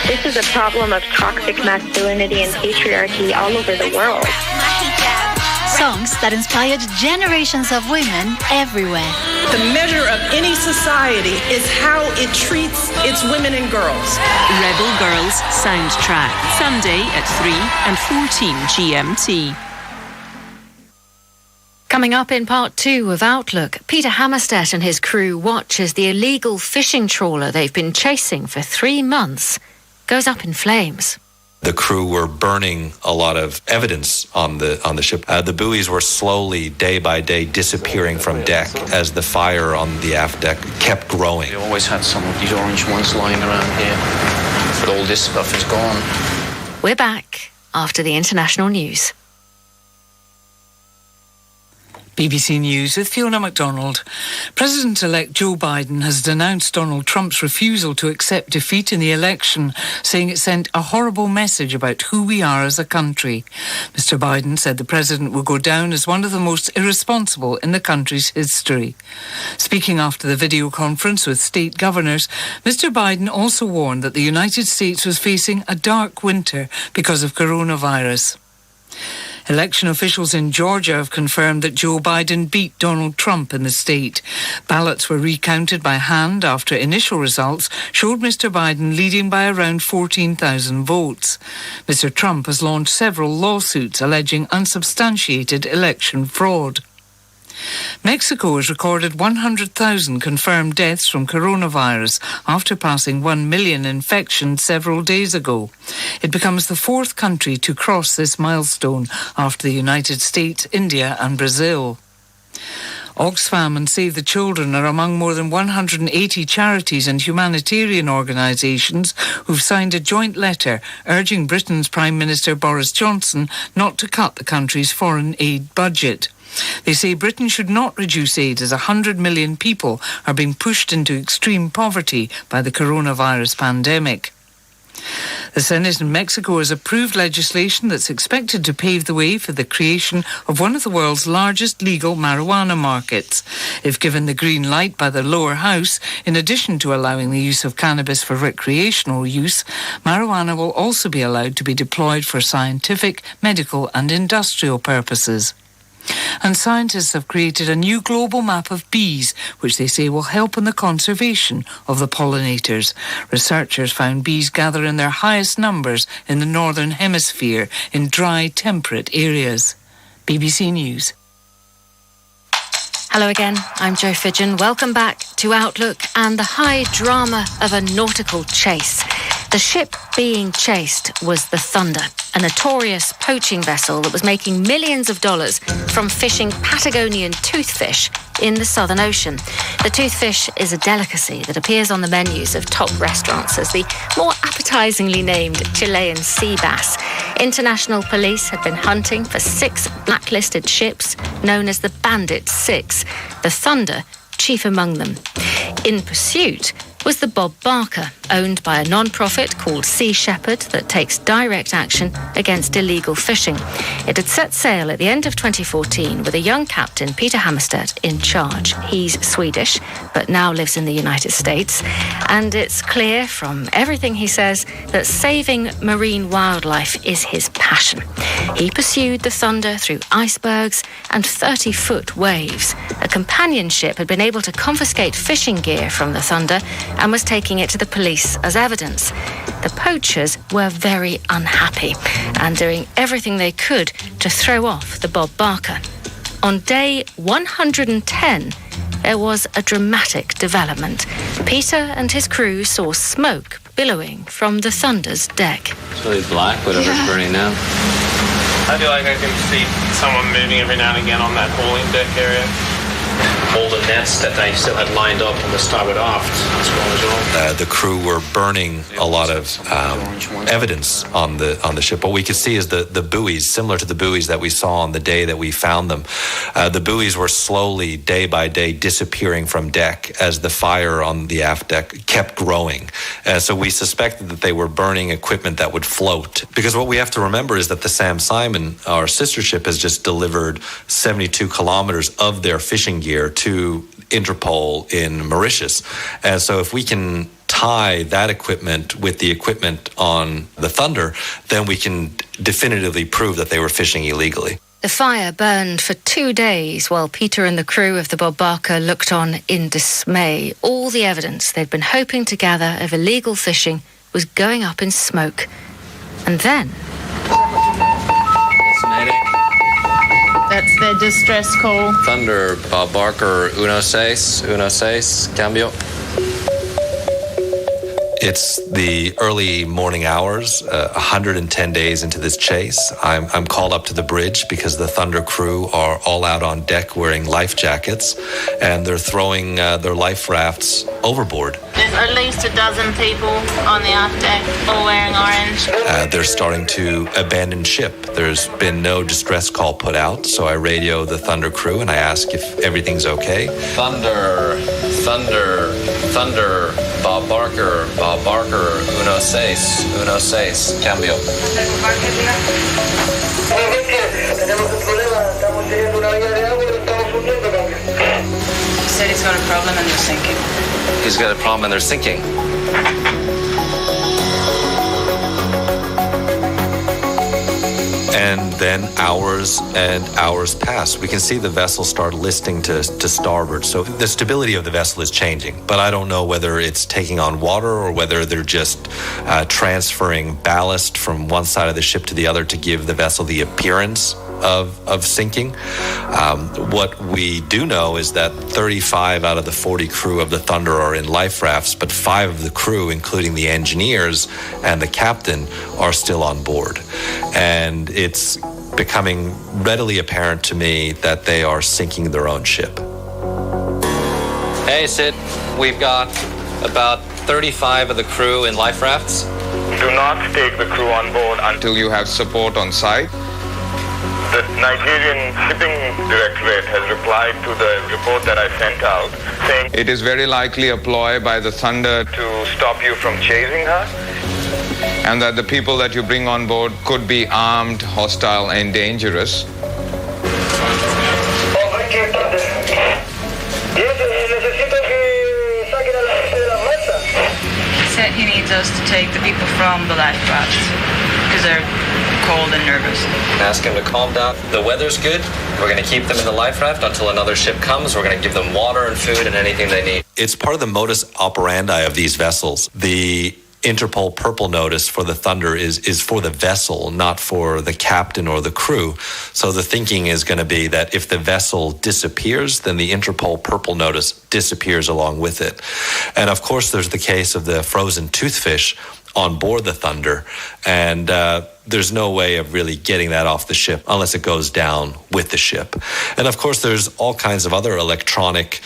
This is a problem of toxic masculinity and patriarchy all over the world. Songs that inspired generations of women everywhere. The measure of any society is how it treats its women and girls. Rebel Girls Soundtrack, Sunday at 3 and 14 GMT. Coming up in part 2 of Outlook, Peter Hammerstedt and his crew watch as the illegal fishing trawler they've been chasing for 3 months goes up in flames. The crew were burning a lot of evidence on the ship. The buoys were slowly, day by day, disappearing from deck as the fire on the aft deck kept growing. We always had some of these orange ones lying around here, but all this stuff is gone. We're back after the international news. BBC News with Fiona MacDonald. President-elect Joe Biden has denounced Donald Trump's refusal to accept defeat in the election, saying it sent a horrible message about who we are as a country. Mr. Biden said the president will go down as one of the most irresponsible in the country's history. Speaking after the video conference with state governors, Mr. Biden also warned that the United States was facing a dark winter because of coronavirus. Election officials in Georgia have confirmed that Joe Biden beat Donald Trump in the state. Ballots were recounted by hand after initial results showed Mr. Biden leading by around 14,000 votes. Mr. Trump has launched several lawsuits alleging unsubstantiated election fraud. Mexico has recorded 100,000 confirmed deaths from coronavirus after passing 1 million infections several days ago. It becomes the fourth country to cross this milestone after the United States, India and Brazil. Oxfam and Save the Children are among more than 180 charities and humanitarian organisations who've signed a joint letter urging Britain's Prime Minister Boris Johnson not to cut the country's foreign aid budget. They say Britain should not reduce aid as 100 million people are being pushed into extreme poverty by the coronavirus pandemic. The Senate in Mexico has approved legislation that's expected to pave the way for the creation of one of the world's largest legal marijuana markets. If given the green light by the lower house, in addition to allowing the use of cannabis for recreational use, marijuana will also be allowed to be deployed for scientific, medical and industrial purposes. And scientists have created a new global map of bees, which they say will help in the conservation of the pollinators. Researchers found bees gather in their highest numbers in the northern hemisphere in dry, temperate areas. BBC News. Hello again, I'm Jo Fidgen. Welcome back to Outlook and the high drama of a nautical chase. The ship being chased was the Thunder, a notorious poaching vessel that was making millions of dollars from fishing Patagonian toothfish in the Southern Ocean. The toothfish is a delicacy that appears on the menus of top restaurants as the more appetizingly named Chilean sea bass. International police had been hunting for 6 blacklisted ships known as the Bandit 6, the Thunder chief among them. In pursuit was the Bob Barker, owned by a non-profit called Sea Shepherd that takes direct action against illegal fishing. It had set sail at the end of 2014 with a young captain, Peter Hammerstedt, in charge. He's Swedish, but now lives in the United States. And it's clear from everything he says that saving marine wildlife is his passion. He pursued the Thunder through icebergs and 30-foot waves. A companion ship had been able to confiscate fishing gear from the Thunder and was taking it to the police as evidence. The poachers were very unhappy and doing everything they could to throw off the Bob Barker. On day 110, there was a dramatic development. Peter and his crew saw smoke billowing from the Thunder's deck. It's really black, whatever's burning now. I feel like I can see someone moving every now and again on that hauling deck area. All the nets that they still had lined up on the starboard aft as well. The crew were burning a lot of evidence on the ship. What we could see is the buoys, similar to the buoys that we saw on the day that we found them. The buoys were slowly, day by day, disappearing from deck as the fire on the aft deck kept growing. So we suspected that they were burning equipment that would float. Because what we have to remember is that the Sam Simon, our sister ship, has just delivered 72 kilometers of their fishing gear to Interpol in Mauritius. And so if we can tie that equipment with the equipment on the Thunder, then we can definitively prove that they were fishing illegally. The fire burned for 2 days while Peter and the crew of the Bob Barker looked on in dismay. All the evidence they'd been hoping to gather of illegal fishing was going up in smoke. And then... That's the distress call. Thunder, Bob Barker, 16, cambio. It's the early morning hours, 110 days into this chase. I'm called up to the bridge because the Thunder crew are all out on deck wearing life jackets, and they're throwing their life rafts overboard. There's at least a dozen people on the aft deck, all wearing orange. They're starting to abandon ship. There's been no distress call put out, so I radio the Thunder crew and I ask if everything's okay. Thunder, Bob Barker, 16, cambio. He said he's got a problem and they're sinking. He's got a problem and they're sinking. And then hours and hours pass. We can see the vessel start listing to starboard. So the stability of the vessel is changing. But I don't know whether it's taking on water or whether they're just transferring ballast from one side of the ship to the other to give the vessel the appearance of sinking. What we do know is that 35 out of the 40 crew of the Thunder are in life rafts, but 5 of the crew, including the engineers and the captain, are still on board. And it's becoming readily apparent to me that they are sinking their own ship. Hey, Sid, we've got about 35 of the crew in life rafts. Do not take the crew on board until you have support on site. The Nigerian Shipping Directorate has replied to the report that I sent out, saying it is very likely a ploy by the Thunder to stop you from chasing her, and that the people that you bring on board could be armed, hostile, and dangerous. He said he needs us to take the people from the life rafts because they're cold and nervous. Ask him to calm down. The weather's good. We're going to keep them in the life raft until another ship comes. We're going to give them water and food and anything they need. It's part of the modus operandi of these vessels. The Interpol Purple Notice for the Thunder is for the vessel, not for the captain or the crew. So the thinking is going to be that if the vessel disappears, then the Interpol Purple Notice disappears along with it. And of course, there's the case of the frozen toothfish on board the Thunder, and there's no way of really getting that off the ship unless it goes down with the ship. And of course, there's all kinds of other electronic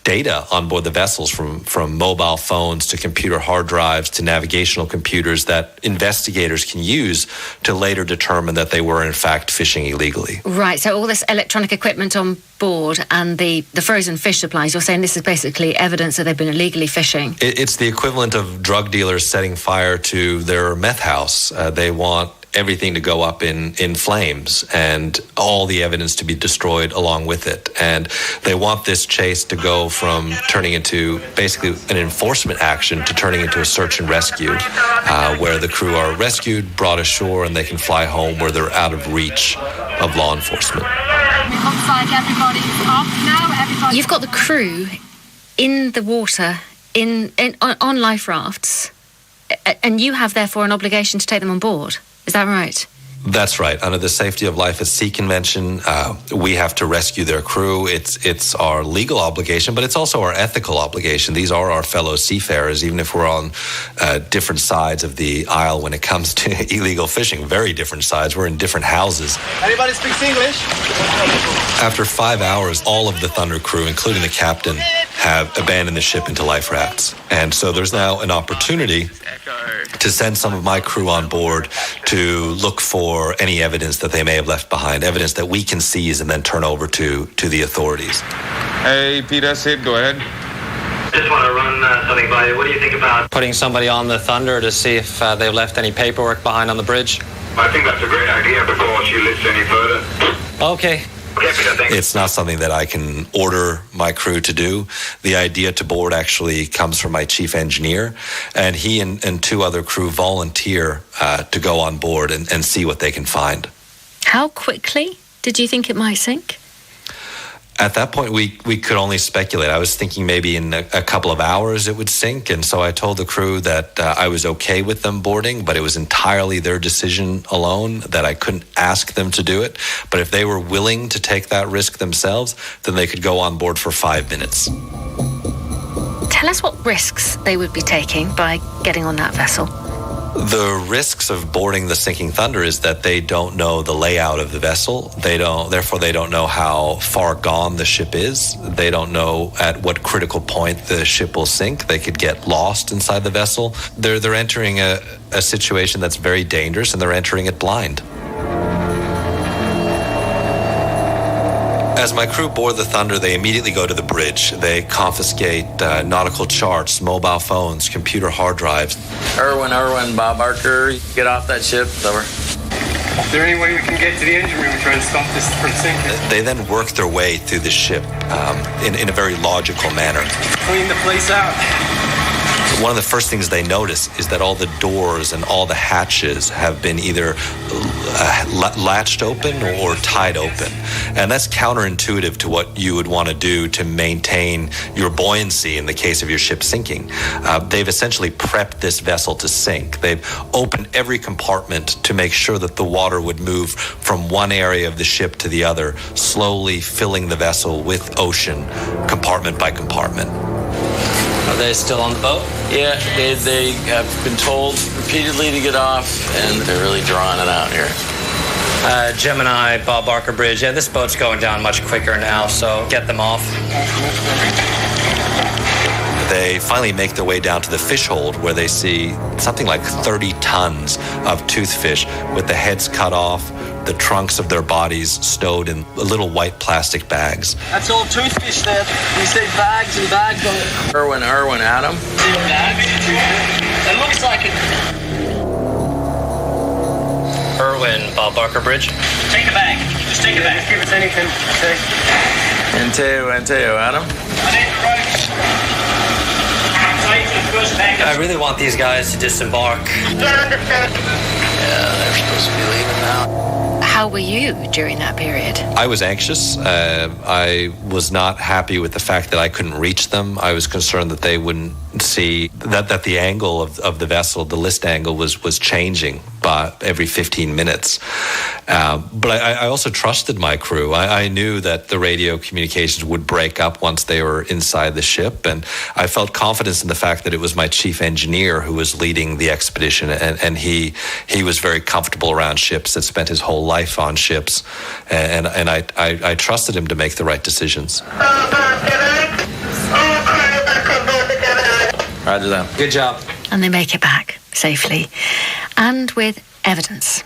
data on board the vessels, from mobile phones to computer hard drives to navigational computers that investigators can use to later determine that they were in fact fishing illegally. Right, so all this electronic equipment on board and the frozen fish supplies, you're saying this is basically evidence that they've been illegally fishing? It's the equivalent of drug dealers setting fire to their meth house. They want everything to go up in flames and all the evidence to be destroyed along with it. And they want this chase to go from turning into basically an enforcement action to turning into a search and rescue, where the crew are rescued, brought ashore, and they can fly home where they're out of reach of law enforcement. Looks like everybody's up now. You've got the crew in the water on life rafts, and you have therefore an obligation to take them on board. Is that right? That's right. Under the Safety of Life at Sea Convention, we have to rescue their crew. It's our legal obligation, but it's also our ethical obligation. These are our fellow seafarers, even if we're on different sides of the aisle when it comes to illegal fishing. Very different sides. We're in different houses. Anybody speaks English? After 5 hours, all of the Thunder crew, including the captain, have abandoned the ship into life rafts. And so there's now an opportunity to send some of my crew on board to look for any evidence that they may have left behind, evidence that we can seize and then turn over to the authorities. Hey, Peter, Sid, go ahead. Just want to run something by you. What do you think about putting somebody on the Thunder to see if they've left any paperwork behind on the bridge? I think that's a great idea before she lifts any further. Okay. It's not something that I can order my crew to do. The idea to board actually comes from my chief engineer, and he and 2 other crew volunteer to go on board and see what they can find. How quickly did you think it might sink? At that point, we could only speculate. I was thinking maybe in a couple of hours it would sink, and so I told the crew that I was okay with them boarding, but it was entirely their decision alone, that I couldn't ask them to do it. But if they were willing to take that risk themselves, then they could go on board for 5 minutes. Tell us what risks they would be taking by getting on that vessel. The risks of boarding the sinking Thunder is that they don't know the layout of the vessel. Therefore they don't know how far gone the ship is. They don't know at what critical point the ship will sink. They could get lost inside the vessel. They're entering a situation that's very dangerous, and they're entering it blind. As my crew board the Thunder, they immediately go to the bridge. They confiscate nautical charts, mobile phones, computer hard drives. Irwin, Bob Barker, get off that ship. Over. Is there any way we can get to the engine room and try to stop this from sinking? They then work their way through the ship in a very logical manner. Clean the place out. one of the first things they notice is that all the doors and all the hatches have been either latched open or tied open. And that's counterintuitive to what you would want to do to maintain your buoyancy in the case of your ship sinking. They've essentially prepped this vessel to sink. They've opened every compartment to make sure that the water would move from one area of the ship to the other, slowly filling the vessel with ocean, compartment by compartment. Are they still on the boat? Yeah, they have been told repeatedly to get off, and they're really drawing it out here. Gemini, Bob Barker Bridge. Yeah, this boat's going down much quicker now, so get them off. They finally make their way down to the fish hold, where they see something like 30 tons of toothfish with the heads cut off, the trunks of their bodies stowed in little white plastic bags. That's all toothfish there. You see bags and bags on it. Irwin, Adam. It looks like it. Irwin, Bob Barker Bridge. Take a bag. Just take a bag. Just give us anything. And Teo, Adam. I need the ropes. I really want these guys to disembark. Yeah, they're supposed to be leaving now. How were you during that period? I was anxious. I was not happy with the fact that I couldn't reach them. I was concerned that they wouldn't see that the angle of the vessel, the list angle, was changing by every 15 minutes. But I also trusted my crew. I knew that the radio communications would break up once they were inside the ship, and I felt confidence in the fact that it was my chief engineer who was leading the expedition, and he was very comfortable around ships, had spent his whole life on ships, and I trusted him to make the right decisions. Roger that. Good job. And they make it back safely, and with evidence.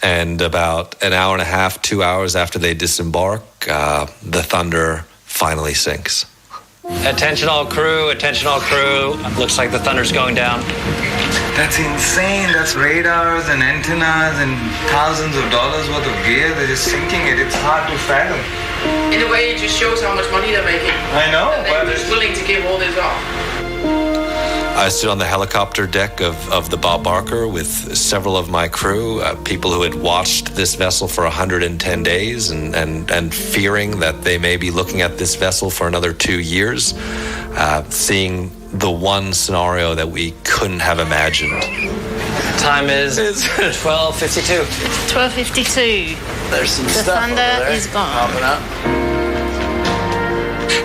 And about an hour and a half, 2 hours after they disembark, the Thunder finally sinks. Attention all crew. Looks like the Thunder's going down. That's insane. That's radars and antennas and thousands of dollars worth of gear. They're just sinking it. It's hard to fathom. In a way, it just shows how much money they're making. I know. And they're just willing to give all this off. I stood on the helicopter deck of the Bob Barker with several of my crew, people who had watched this vessel for 110 days and fearing that they may be looking at this vessel for another 2 years, seeing the one scenario that we couldn't have imagined. Time is 12:52. 12:52. There's some the stuff Thunder over there is gone. popping up.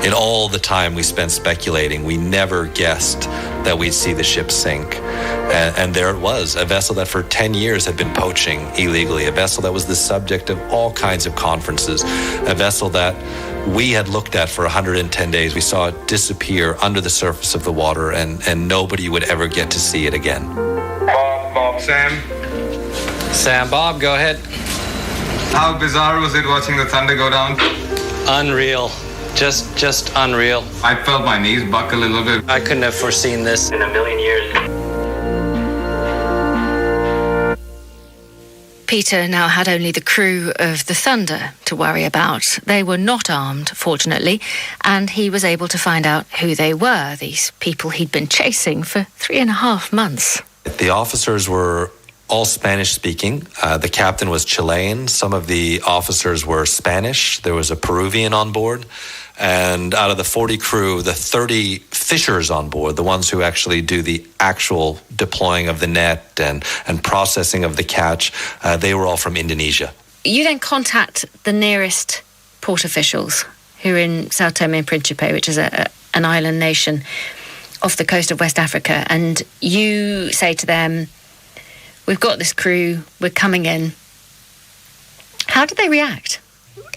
In all the time we spent speculating, we never guessed that we'd see the ship sink. And there it was, a vessel that for 10 years had been poaching illegally, a vessel that was the subject of all kinds of conferences, a vessel that we had looked at for 110 days. We saw it disappear under the surface of the water, and nobody would ever get to see it again. Bob, Sam, Bob, go ahead. How bizarre was it watching the Thunder go down? Unreal. Just unreal. I felt my knees buckle a little bit. I couldn't have foreseen this in a million years. Peter now had only the crew of the Thunder to worry about. They were not armed, fortunately, and he was able to find out who they were, these people he'd been chasing for 3.5 months. The officers were all Spanish-speaking. The captain was Chilean. Some of the officers were Spanish. There was a Peruvian on board. And out of the 40 crew, the 30 fishers on board, the ones who actually do the actual deploying of the net and processing of the catch, they were all from Indonesia. You then contact the nearest port officials who are in Sao Tome and Principe, which is an island nation off the coast of West Africa, and you say to them, "We've got this crew, we're coming in." How did they react?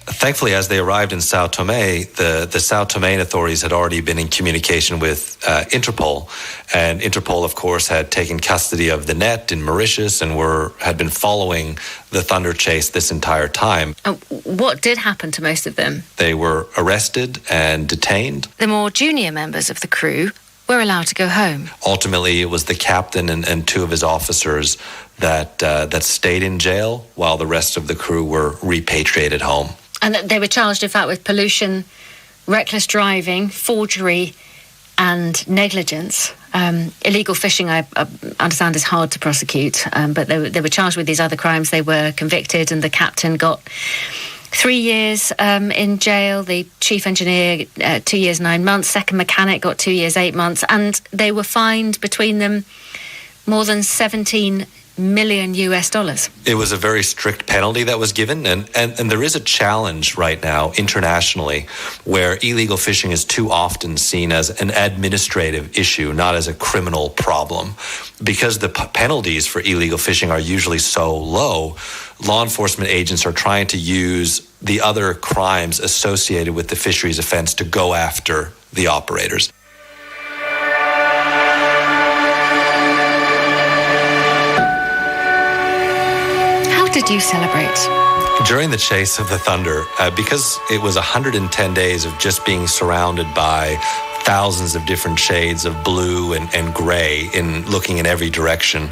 Thankfully, as they arrived in Sao Tome, the Sao Tomean authorities had already been in communication with Interpol, and Interpol, of course, had taken custody of the net in Mauritius and had been following the Thunder chase this entire time. What did happen to most of them? They were arrested and detained. The more junior members of the crew were allowed to go home. Ultimately, it was the captain and 2 of his officers that stayed in jail while the rest of the crew were repatriated home. And they were charged, in fact, with pollution, reckless driving, forgery, and negligence. Illegal fishing, I understand, is hard to prosecute, but they were charged with these other crimes. They were convicted, and the captain got 3 years in jail. The chief engineer, 2 years, 9 months. Second mechanic got 2 years, 8 months. And they were fined between them more than $17 million. It was a very strict penalty that was given, and there is a challenge right now internationally where illegal fishing is too often seen as an administrative issue, not as a criminal problem. Because the penalties for illegal fishing are usually so low, law enforcement agents are trying to use the other crimes associated with the fisheries offense to go after the operators. Did you celebrate? During the chase of the Thunder, because it was 110 days of just being surrounded by thousands of different shades of blue and gray in looking in every direction,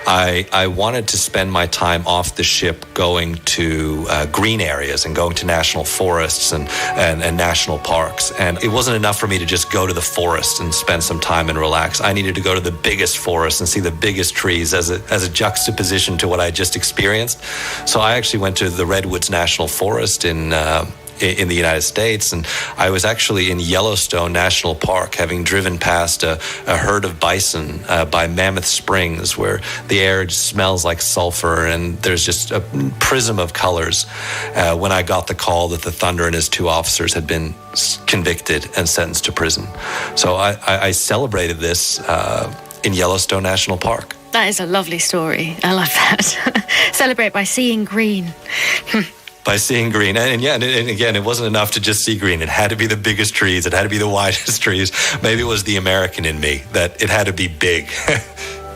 I wanted to spend my time off the ship going to green areas and going to national forests and national parks. And it wasn't enough for me to just go to the forest and spend some time and relax. I needed to go to the biggest forest and see the biggest trees as a juxtaposition to what I just experienced. So I actually went to the Redwoods National Forest in the United States, and I was actually in Yellowstone National Park, having driven past a herd of bison by Mammoth Springs, where the air just smells like sulfur and there's just a prism of colors, when I got the call that the Thunder and his 2 officers had been convicted and sentenced to prison. So I celebrated this in Yellowstone National Park. That is a lovely story. I love that. Celebrate by seeing green. By seeing green. And again, it wasn't enough to just see green. It had to be the biggest trees. It had to be the widest trees. Maybe it was the American in me, that it had to be big.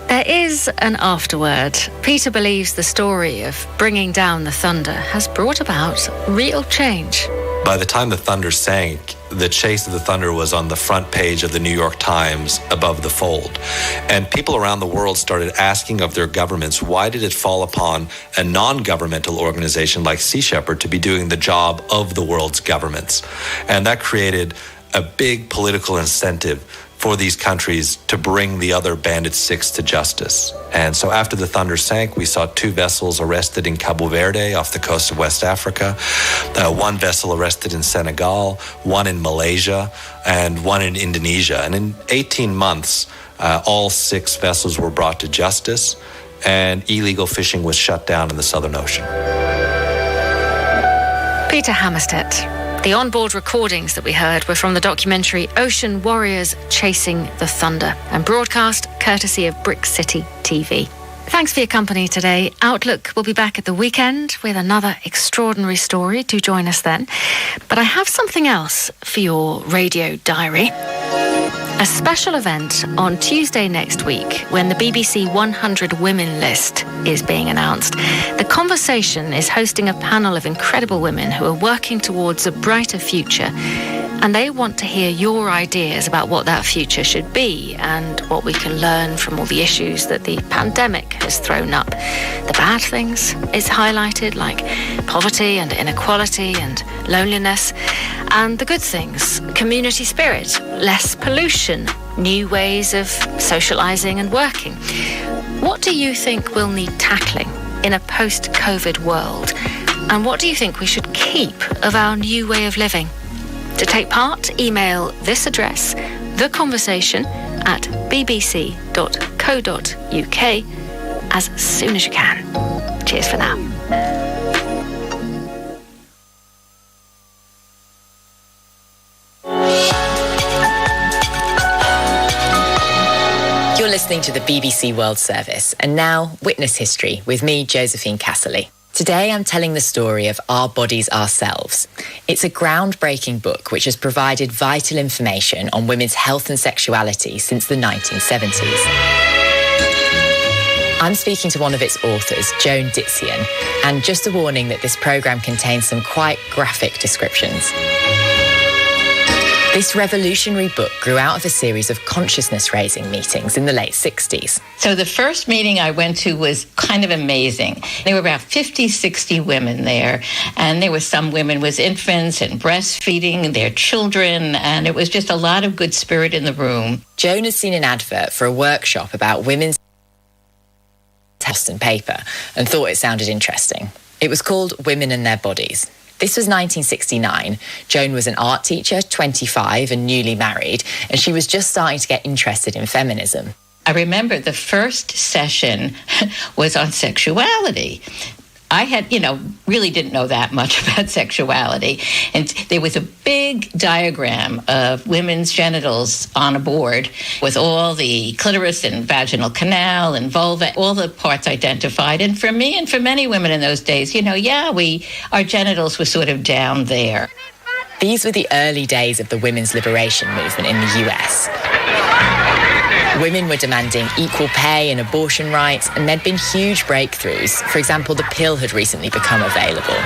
There is an afterword. Peter believes the story of bringing down the Thunder has brought about real change. By the time the Thunder sank, the chase of the Thunder was on the front page of the New York Times above the fold. And people around the world started asking of their governments, why did it fall upon a non-governmental organization like Sea Shepherd to be doing the job of the world's governments? And that created a big political incentive for these countries to bring the other Bandit 6 to justice. And so after the Thunder sank, we saw 2 vessels arrested in Cabo Verde off the coast of West Africa, 1 vessel arrested in Senegal, 1 in Malaysia, and 1 in Indonesia. And in 18 months, all 6 vessels were brought to justice, and illegal fishing was shut down in the Southern Ocean. Peter Hammerstedt. The onboard recordings that we heard were from the documentary Ocean Warriors Chasing the Thunder, and broadcast courtesy of Brick City TV. Thanks for your company today. Outlook will be back at the weekend with another extraordinary story. Do join us then. But I have something else for your radio diary. A special event on Tuesday next week when the BBC 100 Women list is being announced. The Conversation is hosting a panel of incredible women who are working towards a brighter future, and they want to hear your ideas about what that future should be and what we can learn from all the issues that the pandemic has thrown up. The bad things it's highlighted, like poverty and inequality and loneliness, and the good things, community spirit, less pollution, new ways of socialising and working. What do you think will need tackling in a post-COVID world? And what do you think we should keep of our new way of living? To take part, email this address, theconversation@bbc.co.uk, as soon as you can. Cheers for now. You're listening to the BBC World Service, and now Witness History with me, Josephine Casserly. Today I'm telling the story of Our Bodies, Ourselves. It's a groundbreaking book which has provided vital information on women's health and sexuality since the 1970s. I'm speaking to one of its authors, Joan Dizian, and just a warning that this programme contains some quite graphic descriptions. This revolutionary book grew out of a series of consciousness-raising meetings in the late 60s. So the first meeting I went to was kind of amazing. There were about 50, 60 women there, and there were some women with infants and breastfeeding their children, and it was just a lot of good spirit in the room. Joan had seen an advert for a workshop about women's health and paper and thought it sounded interesting. It was called Women and Their Bodies. This was 1969. Joan was an art teacher, 25 and newly married, and she was just starting to get interested in feminism. I remember the first session was on sexuality. I had, really didn't know that much about sexuality. And there was a big diagram of women's genitals on a board with all the clitoris and vaginal canal and vulva, all the parts identified. And for me and for many women in those days, our genitals were sort of down there. These were the early days of the women's liberation movement in the US. Women were demanding equal pay and abortion rights, and there'd been huge breakthroughs. For example, the pill had recently become available.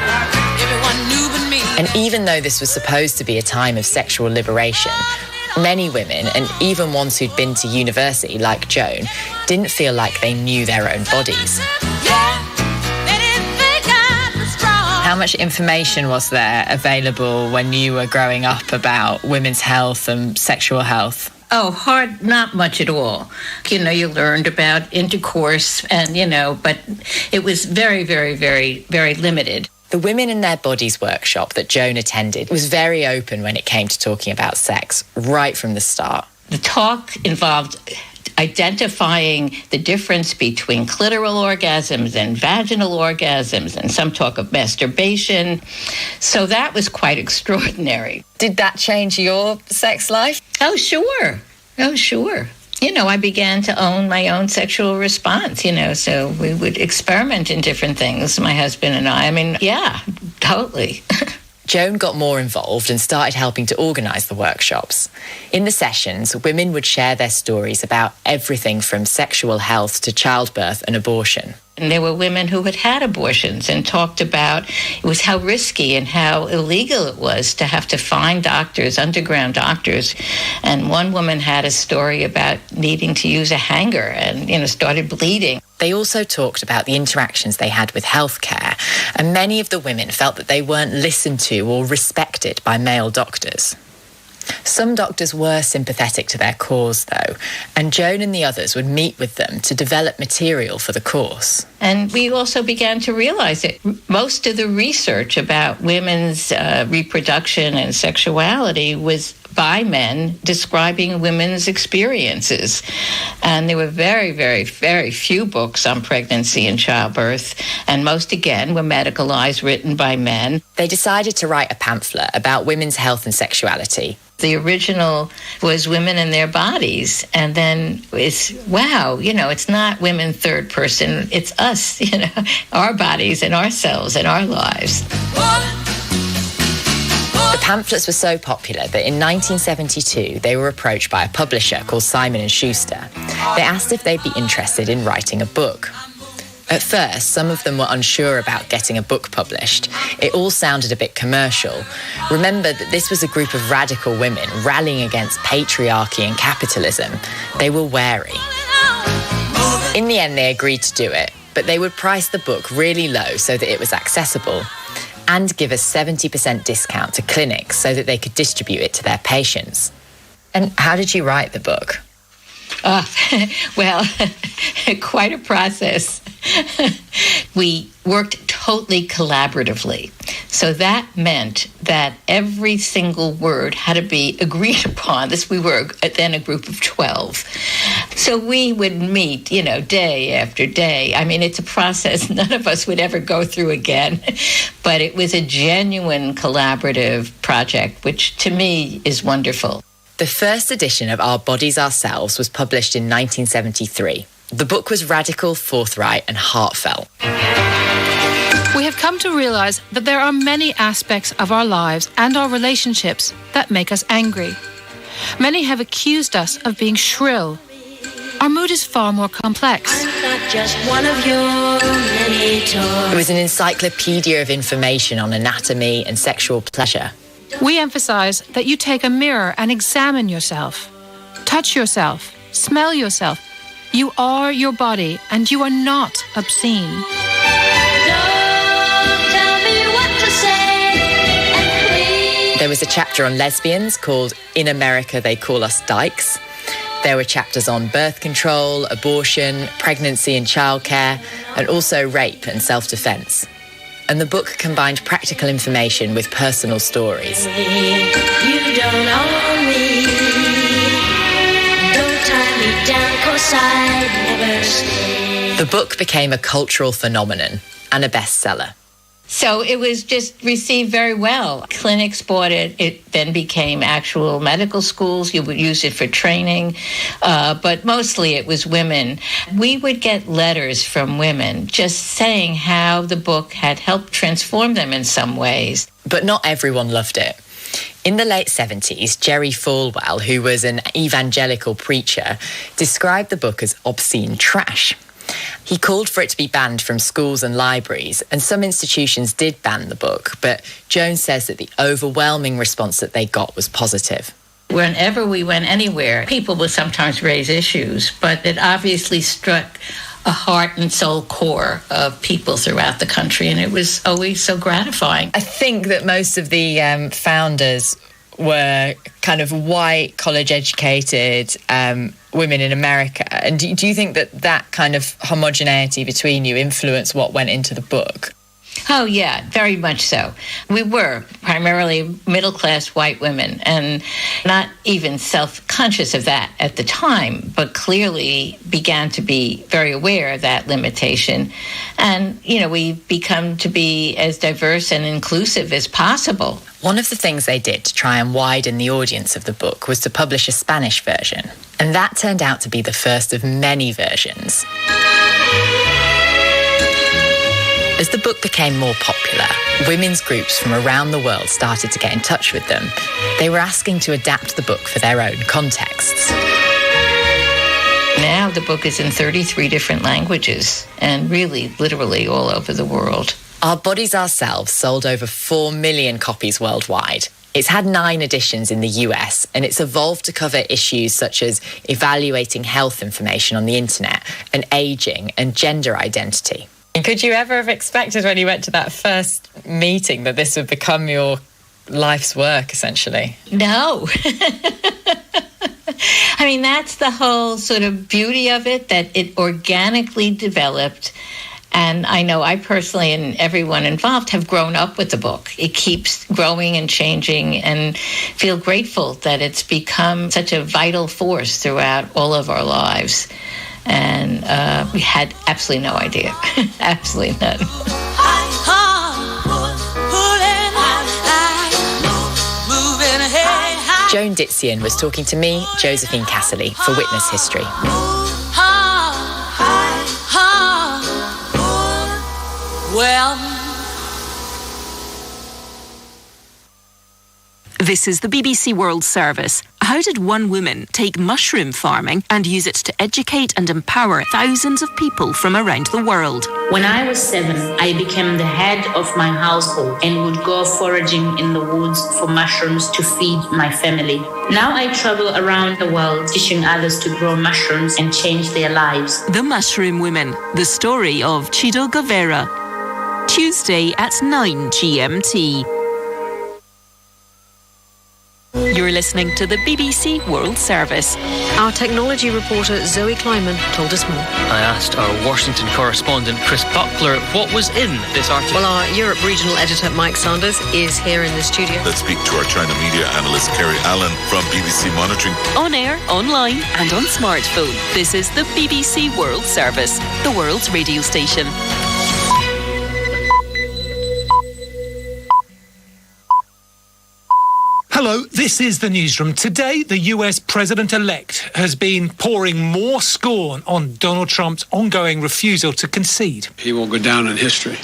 And even though this was supposed to be a time of sexual liberation, many women, and even ones who'd been to university, like Joan, didn't feel like they knew their own bodies. How much information was there available when you were growing up about women's health and sexual health? Oh, not much at all. You learned about intercourse but it was very, very, very, very limited. The Women and Their Bodies workshop that Joan attended was very open when it came to talking about sex, right from the start. The talk involved identifying the difference between clitoral orgasms and vaginal orgasms, and some talk of masturbation. So that was quite extraordinary. Did that change your sex life? Oh, sure. I began to own my own sexual response, so we would experiment in different things, my husband and I. Yeah, totally. Joan got more involved and started helping to organise the workshops. In the sessions, women would share their stories about everything from sexual health to childbirth and abortion. And there were women who had had abortions and talked about how risky and how illegal it was to have to find doctors, underground doctors. And one woman had a story about needing to use a hanger and, started bleeding. They also talked about the interactions they had with healthcare, and many of the women felt that they weren't listened to or respected by male doctors. Some doctors were sympathetic to their cause, though, and Joan and the others would meet with them to develop material for the course. And we also began to realize that most of the research about women's reproduction and sexuality was by men describing women's experiences. And there were very, very, very few books on pregnancy and childbirth, and most, again, were medicalized, written by men. They decided to write a pamphlet about women's health and sexuality. The original was Women and Their Bodies, and then it's, it's not women third person, it's us, our bodies and ourselves and our lives. The pamphlets were so popular that in 1972 they were approached by a publisher called Simon & Schuster. They asked if they'd be interested in writing a book. At first, some of them were unsure about getting a book published. It all sounded a bit commercial. Remember that this was a group of radical women rallying against patriarchy and capitalism. They were wary. In the end, they agreed to do it, but they would price the book really low so that it was accessible, and give a 70% discount to clinics so that they could distribute it to their patients. And how did you write the book? Quite a process. We worked totally collaboratively. So that meant that every single word had to be agreed upon. We were then a group of 12. So we would meet, day after day. It's a process none of us would ever go through again. But it was a genuine collaborative project, which to me is wonderful. The first edition of Our Bodies, Ourselves was published in 1973. The book was radical, forthright, and heartfelt. We have come to realize that there are many aspects of our lives and our relationships that make us angry. Many have accused us of being shrill. Our mood is far more complex. I'm not just one of your many toys. It was an encyclopedia of information on anatomy and sexual pleasure. We emphasize that you take a mirror and examine yourself. Touch yourself. Smell yourself. You are your body and you are not obscene. There was a chapter on lesbians called In America They Call Us Dykes. There were chapters on birth control, abortion, pregnancy and childcare, and also rape and self-defense. And the book combined practical information with personal stories. You don't own me. Don't tie me down, 'cause I'd never stay. The book became a cultural phenomenon and a bestseller. So it was just received very well. Clinics bought it. It then became actual medical schools. You would use it for training, but mostly it was women. We would get letters from women just saying how the book had helped transform them in some ways. But not everyone loved it. In the late 70s, Jerry Falwell, who was an evangelical preacher, described the book as obscene trash. He called for it to be banned from schools and libraries, and some institutions did ban the book, but Jones says that the overwhelming response that they got was positive. Whenever we went anywhere, people would sometimes raise issues, but it obviously struck a heart and soul core of people throughout the country, and it was always so gratifying. I think that most of the founders were kind of white, college-educated women in America. And do you think that that kind of homogeneity between you influenced what went into the book? Oh, yeah, very much so. We were primarily middle-class white women and not even self-conscious of that at the time, but clearly began to be very aware of that limitation. And, you know, we've become to be as diverse and inclusive as possible. One of the things they did to try and widen the audience of the book was to publish a Spanish version. And that turned out to be the first of many versions. As the book became more popular, women's groups from around the world started to get in touch with them. They were asking to adapt the book for their own contexts. Now the book is in 33 different languages and really, literally all over the world. Our Bodies Ourselves sold over 4 million copies worldwide. It's had 9 editions in the US, and it's evolved to cover issues such as evaluating health information on the internet and aging and gender identity. Could you ever have expected when you went to that first meeting that this would become your life's work, essentially? No. I mean, that's the whole sort of beauty of it, that it organically developed. And I know I personally and everyone involved have grown up with the book. It keeps growing and changing, and feel grateful that it's become such a vital force throughout all of our lives. And we had absolutely no idea. Absolutely none. Joan Dizian was talking to me, Josephine Casserly, for Witness History. Well, this is the BBC World Service. How did one woman take mushroom farming and use it to educate and empower thousands of people from around the world? When I was 7, I became the head of my household and would go foraging in the woods for mushrooms to feed my family. Now I travel around the world teaching others to grow mushrooms and change their lives. The Mushroom Women, the story of Chido Guevara. Tuesday at 9 GMT. You're listening to the BBC World Service. Our technology reporter Zoe Kleiman told us more. I asked our Washington correspondent Chris Buckler what was in this article. Well, our Europe regional editor Mike Sanders is here in the studio. Let's speak to our China media analyst Kerry Allen from BBC Monitoring. On air, online and on smartphone. This is the BBC World Service, the world's radio station. Hello, this is the newsroom. Today, the US president-elect has been pouring more scorn on Donald Trump's ongoing refusal to concede. He will go down in history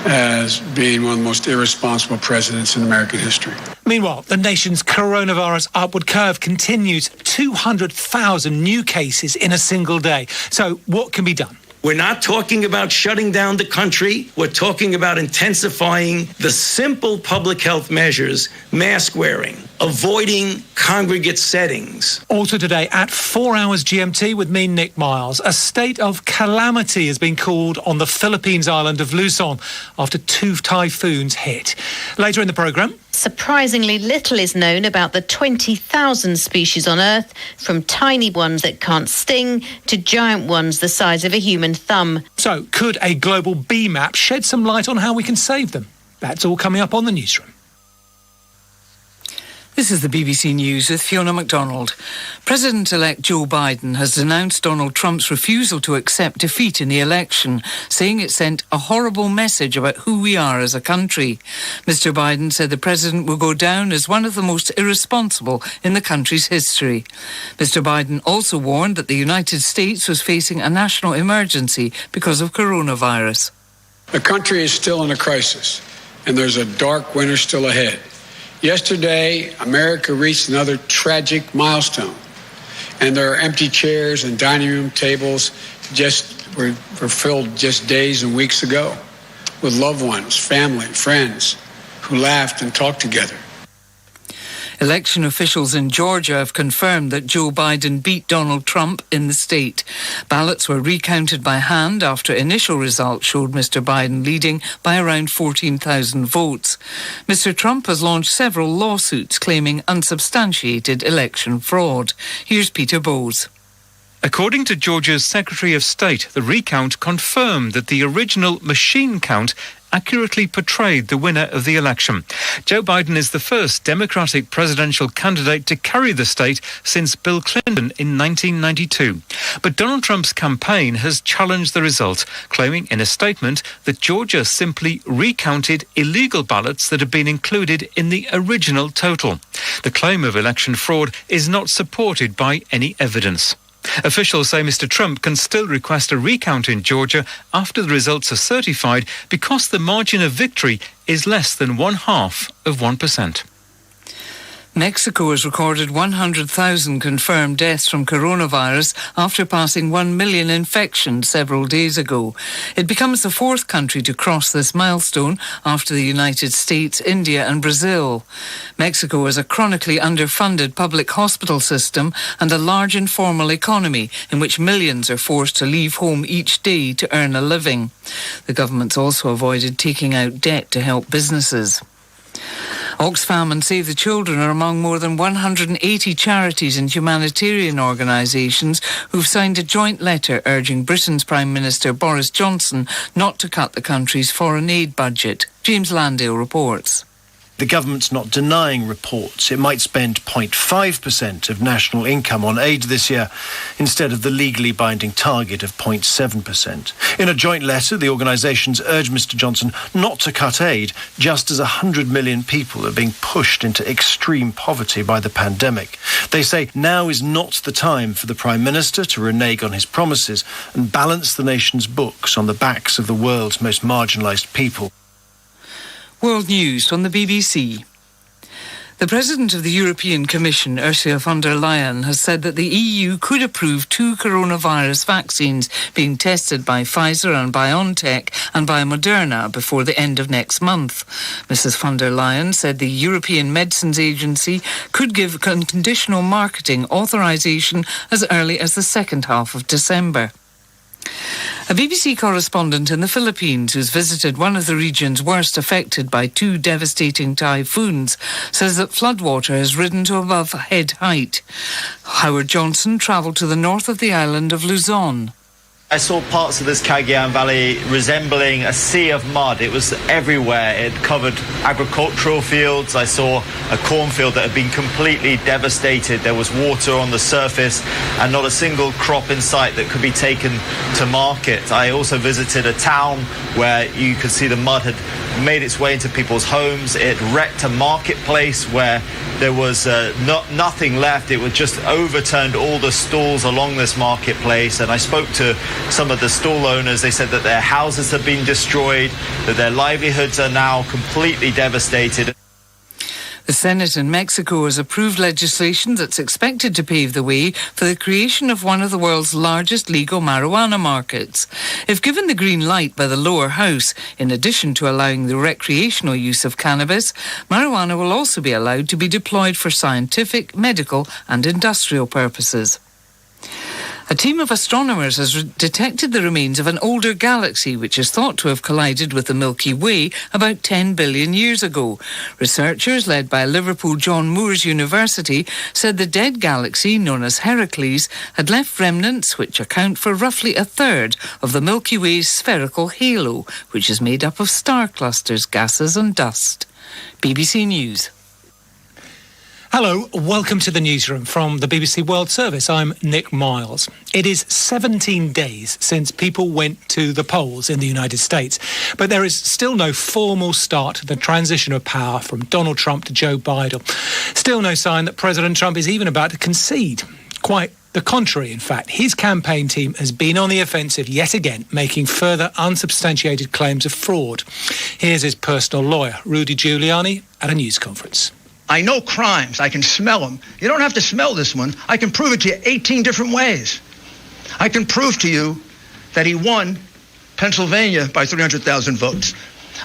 as being one of the most irresponsible presidents in American history. Meanwhile, the nation's coronavirus upward curve continues. 200,000 new cases in a single day. So what can be done? We're not talking about shutting down the country. We're talking about intensifying the simple public health measures, mask wearing, avoiding congregate settings. Also today at 4 hours GMT with me, Nick Miles. A state of calamity has been called on the Philippines island of Luzon after 2 typhoons hit. Later in the programme. Surprisingly little is known about the 20,000 species on Earth, from tiny ones that can't sting to giant ones the size of a human thumb. So, could a global bee map shed some light on how we can save them? That's all coming up on the newsroom. This is the BBC News with Fiona MacDonald. President-elect Joe Biden has denounced Donald Trump's refusal to accept defeat in the election, saying it sent a horrible message about who we are as a country. Mr. Biden said the president will go down as one of the most irresponsible in the country's history. Mr. Biden also warned that the United States was facing a national emergency because of coronavirus. The country is still in a crisis, and there's a dark winter still ahead. Yesterday, America reached another tragic milestone, and there are empty chairs and dining room tables were filled just days and weeks ago with loved ones, family, friends who laughed and talked together. Election officials in Georgia have confirmed that Joe Biden beat Donald Trump in the state. Ballots were recounted by hand after initial results showed Mr. Biden leading by around 14,000 votes. Mr. Trump has launched several lawsuits claiming unsubstantiated election fraud. Here's Peter Bowes. According to Georgia's Secretary of State, the recount confirmed that the original machine count accurately portrayed the winner of the election. Joe Biden is the first Democratic presidential candidate to carry the state since Bill Clinton in 1992. But Donald Trump's campaign has challenged the result, claiming in a statement that Georgia simply recounted illegal ballots that had been included in the original total. The claim of election fraud is not supported by any evidence. Officials say Mr. Trump can still request a recount in Georgia after the results are certified because the margin of victory is less than 0.5%. Mexico has recorded 100,000 confirmed deaths from coronavirus after passing 1 million infections several days ago. It becomes the 4th country to cross this milestone after the United States, India and Brazil. Mexico has a chronically underfunded public hospital system and a large informal economy in which millions are forced to leave home each day to earn a living. The government's also avoided taking out debt to help businesses. Oxfam and Save the Children are among more than 180 charities and humanitarian organisations who've signed a joint letter urging Britain's Prime Minister Boris Johnson not to cut the country's foreign aid budget. James Landale reports. The government's not denying reports it might spend 0.5% of national income on aid this year instead of the legally binding target of 0.7%. In a joint letter, the organisations urge Mr Johnson not to cut aid just as 100 million people are being pushed into extreme poverty by the pandemic. They say now is not the time for the Prime Minister to renege on his promises and balance the nation's books on the backs of the world's most marginalised people. World News on the BBC. The President of the European Commission, Ursula von der Leyen, has said that the EU could approve 2 coronavirus vaccines being tested by Pfizer and BioNTech and by Moderna before the end of next month. Mrs von der Leyen said the European Medicines Agency could give conditional marketing authorisation as early as the second half of December. A BBC correspondent in the Philippines who's visited one of the regions worst affected by 2 devastating typhoons says that floodwater has risen to above head height. Howard Johnson travelled to the north of the island of Luzon. I saw parts of this Cagayan Valley resembling a sea of mud. It was everywhere. It covered agricultural fields. I saw a cornfield that had been completely devastated. There was water on the surface and not a single crop in sight that could be taken to market. I also visited a town where you could see the mud had made its way into people's homes. It wrecked a marketplace where there was nothing left. It was just overturned all the stalls along this marketplace. And I spoke to some of the stall owners. They said that their houses have been destroyed, that their livelihoods are now completely devastated. The Senate in Mexico has approved legislation that's expected to pave the way for the creation of one of the world's largest legal marijuana markets. If given the green light by the lower house, in addition to allowing the recreational use of cannabis, marijuana will also be allowed to be deployed for scientific, medical and industrial purposes. A team of astronomers has detected the remains of an older galaxy which is thought to have collided with the Milky Way about 10 billion years ago. Researchers, led by Liverpool John Moores University, said the dead galaxy, known as Heracles, had left remnants which account for roughly a third of the Milky Way's spherical halo, which is made up of star clusters, gases and dust. BBC News. Hello, welcome to the newsroom from the BBC World Service. I'm Nick Miles. It is 17 days since people went to the polls in the United States, but there is still no formal start to the transition of power from Donald Trump to Joe Biden. Still no sign that President Trump is even about to concede. Quite the contrary, in fact. His campaign team has been on the offensive yet again, making further unsubstantiated claims of fraud. Here's his personal lawyer, Rudy Giuliani, at a news conference. I know crimes. I can smell them. You don't have to smell this one. I can prove it to you 18 different ways. I can prove to you that he won Pennsylvania by 300,000 votes.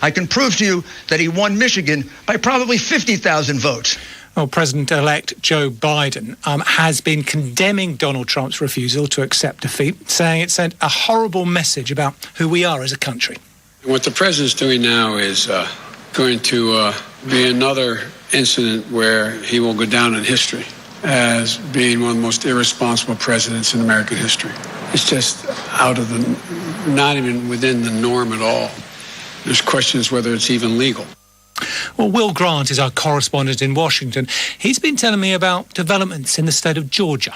I can prove to you that he won Michigan by probably 50,000 votes. Well, President-elect Joe Biden has been condemning Donald Trump's refusal to accept defeat, saying it sent a horrible message about who we are as a country. What the president's doing now is going to be another incident where he will go down in history as being one of the most irresponsible presidents in American history. It's just out of the, not even within the norm at all. There's questions whether it's even legal. Well, Will Grant is our correspondent in Washington. He's been telling me about developments in the state of Georgia.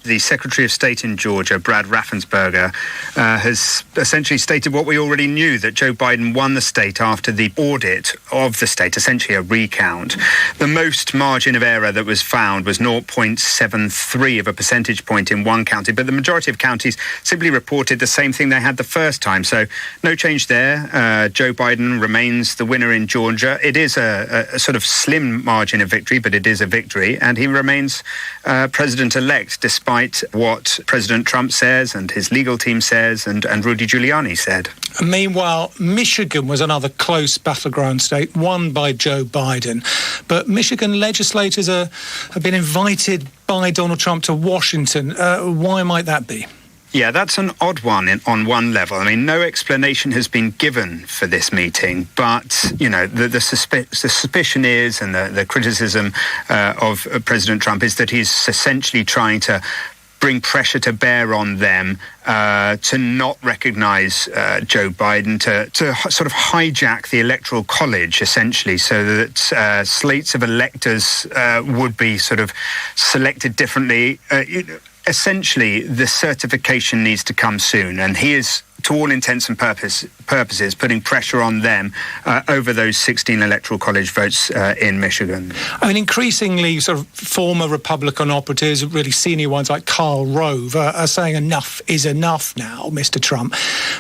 The Secretary of State in Georgia, Brad Raffensperger, has essentially stated what we already knew, that Joe Biden won the state after the audit of the state, essentially a recount. The most margin of error that was found was 0.73 of a percentage point in one county, but the majority of counties simply reported the same thing they had the first time. So no change there. Joe Biden remains the winner in Georgia. It is a sort of slim margin of victory, but it is a victory, and he remains president-elect despite what President Trump says and his legal team says and Rudy Giuliani said. Meanwhile, Michigan was another close battleground state, won by Joe Biden. But Michigan legislators have been invited by Donald Trump to Washington. Why might that be? Yeah, that's an odd one on one level. I mean, no explanation has been given for this meeting, but, you know, the suspicion is, and the criticism of President Trump is that he's essentially trying to bring pressure to bear on them to not recognise Joe Biden, to sort of hijack the Electoral College, essentially, so that slates of electors would be sort of selected differently. Essentially, the certification needs to come soon, and he is, to all intents and purposes, putting pressure on them over those 16 Electoral College votes in Michigan. I mean, increasingly, sort of former Republican operatives, really senior ones like Karl Rove, are saying enough is enough now, Mr. Trump.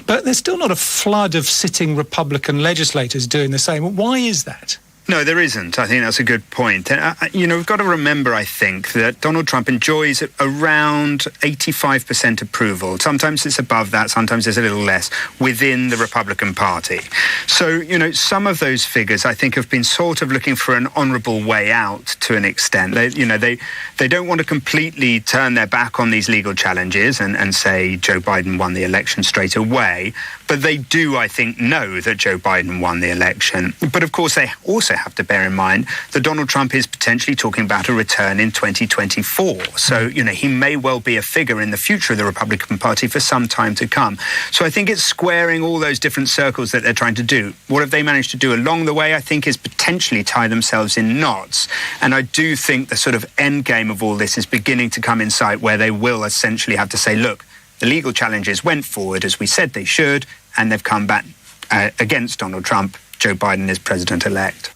But there's still not a flood of sitting Republican legislators doing the same. Why is that? No, there isn't. I think that's a good point. And, we've got to remember, I think, that Donald Trump enjoys around 85% approval. Sometimes it's above that, sometimes it's a little less, within the Republican Party. So, some of those figures, I think, have been sort of looking for an honourable way out to an extent. They don't want to completely turn their back on these legal challenges and say Joe Biden won the election straight away. But they do, I think, know that Joe Biden won the election. But, of course, they also have to bear in mind that Donald Trump is potentially talking about a return in 2024. So, he may well be a figure in the future of the Republican Party for some time to come. So I think it's squaring all those different circles that they're trying to do. What have they managed to do along the way, I think, is potentially tie themselves in knots. And I do think the sort of end game of all this is beginning to come in sight, where they will essentially have to say, look, the legal challenges went forward as we said they should, and they've come back against Donald Trump. Joe Biden is president-elect.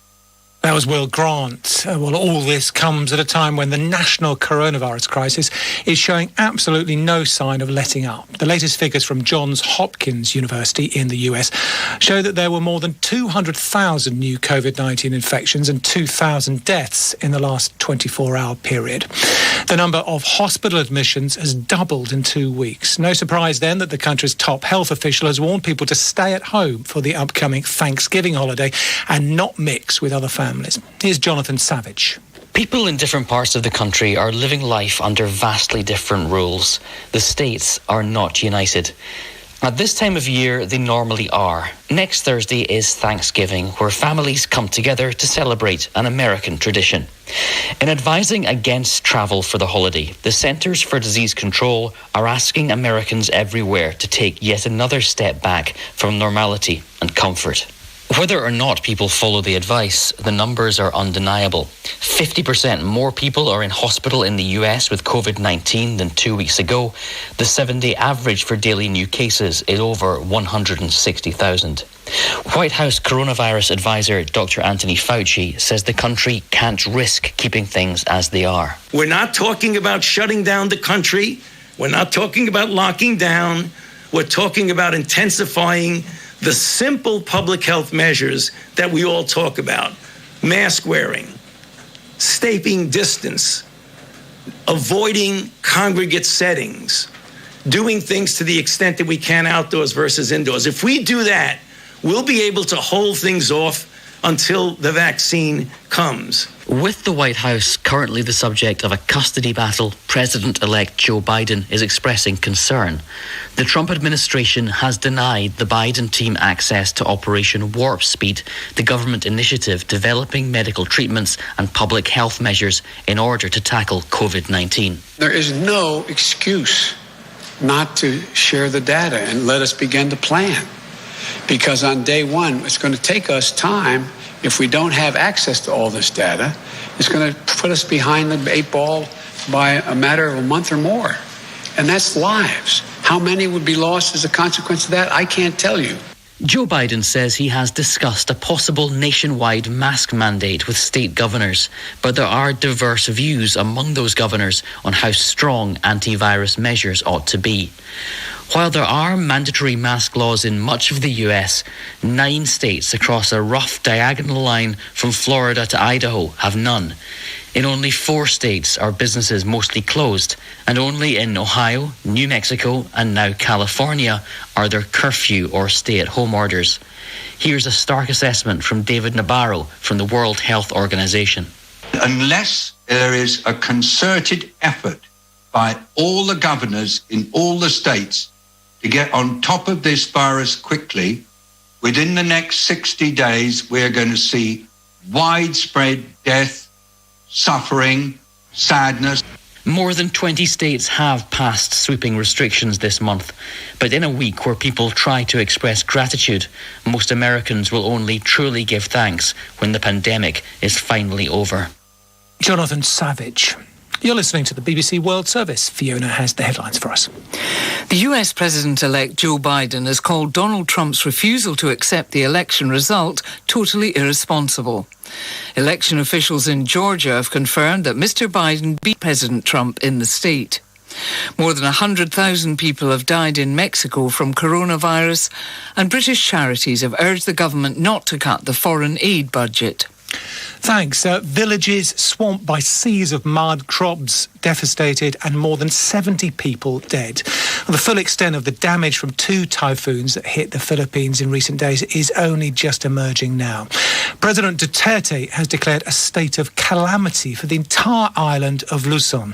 That was Will Grant. Well, all this comes at a time when the national coronavirus crisis is showing absolutely no sign of letting up. The latest figures from Johns Hopkins University in the US show that there were more than 200,000 new COVID-19 infections and 2,000 deaths in the last 24-hour period. The number of hospital admissions has doubled in 2 weeks. No surprise then that the country's top health official has warned people to stay at home for the upcoming Thanksgiving holiday and not mix with other families. Here's Jonathan Savage. People in different parts of the country are living life under vastly different rules. The states are not united. At this time of year, they normally are. Next Thursday is Thanksgiving, where families come together to celebrate an American tradition. In advising against travel for the holiday, the Centers for Disease Control are asking Americans everywhere to take yet another step back from normality and comfort. Whether or not people follow the advice, the numbers are undeniable. 50% more people are in hospital in the US with COVID-19 than 2 weeks ago. The 7-day average for daily new cases is over 160,000. White House coronavirus advisor Dr. Anthony Fauci says the country can't risk keeping things as they are. We're not talking about shutting down the country. We're not talking about locking down. We're talking about intensifying the simple public health measures that we all talk about. Mask wearing, staying distance, avoiding congregate settings, doing things to the extent that we can outdoors versus indoors. If we do that, we'll be able to hold things off until the vaccine comes. With the White House currently the subject of a custody battle, President-elect Joe Biden is expressing concern. The Trump administration has denied the Biden team access to Operation Warp Speed, the government initiative developing medical treatments and public health measures in order to tackle COVID-19. There is no excuse not to share the data and let us begin to plan. Because on day one, it's going to take us time. If we don't have access to all this data, it's going to put us behind the 8 ball by a matter of a month or more. And that's lives. How many would be lost as a consequence of that? I can't tell you. Joe Biden says he has discussed a possible nationwide mask mandate with state governors, but there are diverse views among those governors on how strong antivirus measures ought to be. While there are mandatory mask laws in much of the US, 9 states across a rough diagonal line from Florida to Idaho have none. In only 4 states are businesses mostly closed, and only in Ohio, New Mexico, and now California are there curfew or stay-at-home orders. Here's a stark assessment from David Nabarro from the World Health Organization. Unless there is a concerted effort by all the governors in all the states to get on top of this virus quickly, within the next 60 days, we're going to see widespread death, suffering, sadness. More than 20 states have passed sweeping restrictions this month, but in a week where people try to express gratitude, most Americans will only truly give thanks when the pandemic is finally over. Jonathan Savage. You're listening to the BBC World Service. Fiona has the headlines for us. The US President-elect Joe Biden has called Donald Trump's refusal to accept the election result totally irresponsible. Election officials in Georgia have confirmed that Mr. Biden beat President Trump in the state. More than 100,000 people have died in Mexico from coronavirus, and British charities have urged the government not to cut the foreign aid budget. Thanks. Villages swamped by seas of mud, crops devastated and more than 70 people dead. The full extent of the damage from 2 typhoons that hit the Philippines in recent days is only just emerging now. President Duterte has declared a state of calamity for the entire island of Luzon.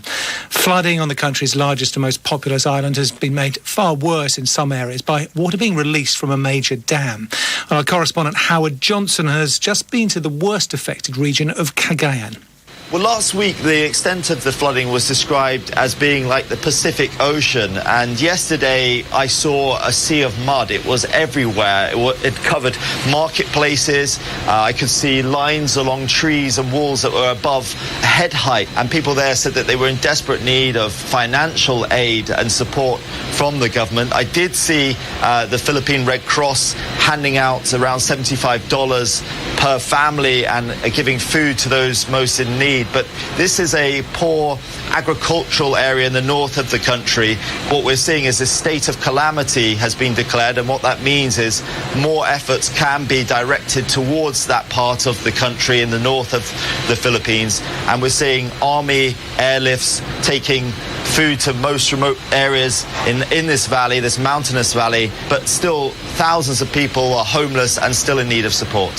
Flooding on the country's largest and most populous island has been made far worse in some areas by water being released from a major dam. Our correspondent Howard Johnson has just been to the worst affected region of Cagayan. Well, last week, the extent of the flooding was described as being like the Pacific Ocean. And yesterday, I saw a sea of mud. It was everywhere. It covered marketplaces. I could see lines along trees and walls that were above head height. And people there said that they were in desperate need of financial aid and support from the government. I did see the Philippine Red Cross handing out around $75 per family and giving food to those most in need. But this is a poor agricultural area in the north of the country. What we're seeing is a state of calamity has been declared, and what that means is more efforts can be directed towards that part of the country in the north of the Philippines. And we're seeing army airlifts taking food to most remote areas in this valley, this mountainous valley, but still thousands of people are homeless and still in need of support.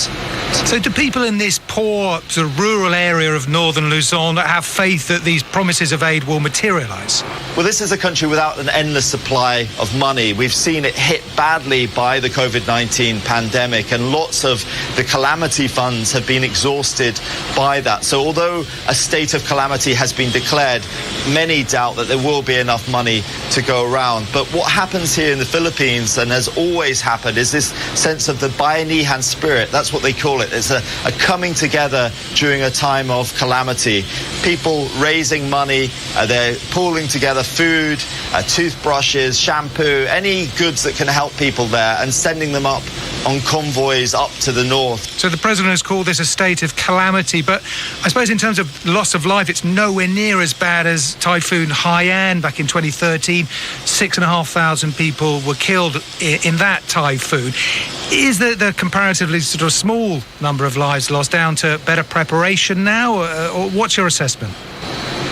So do people in this poor sort of rural area of northern Luzon have faith that these promises of aid will materialise? Well, this is a country without an endless supply of money. We've seen it hit badly by the COVID-19 pandemic, and lots of the calamity funds have been exhausted by that. So although a state of calamity has been declared, many doubt that there will be enough money to go around. But what happens here in the Philippines, and has always happened, is this sense of the bayanihan spirit. That's what they call it. It's a coming together during a time of calamity. People raising money, they're pooling together food, toothbrushes, shampoo, any goods that can help people there, and sending them up on convoys up to the north. So the president has called this a state of calamity, but I suppose in terms of loss of life, it's nowhere near as bad as Typhoon Haiyan back in 2013. 6,500 people were killed in that typhoon. Is the comparatively sort of small number of lives lost down to better preparation now, or what's your assessment?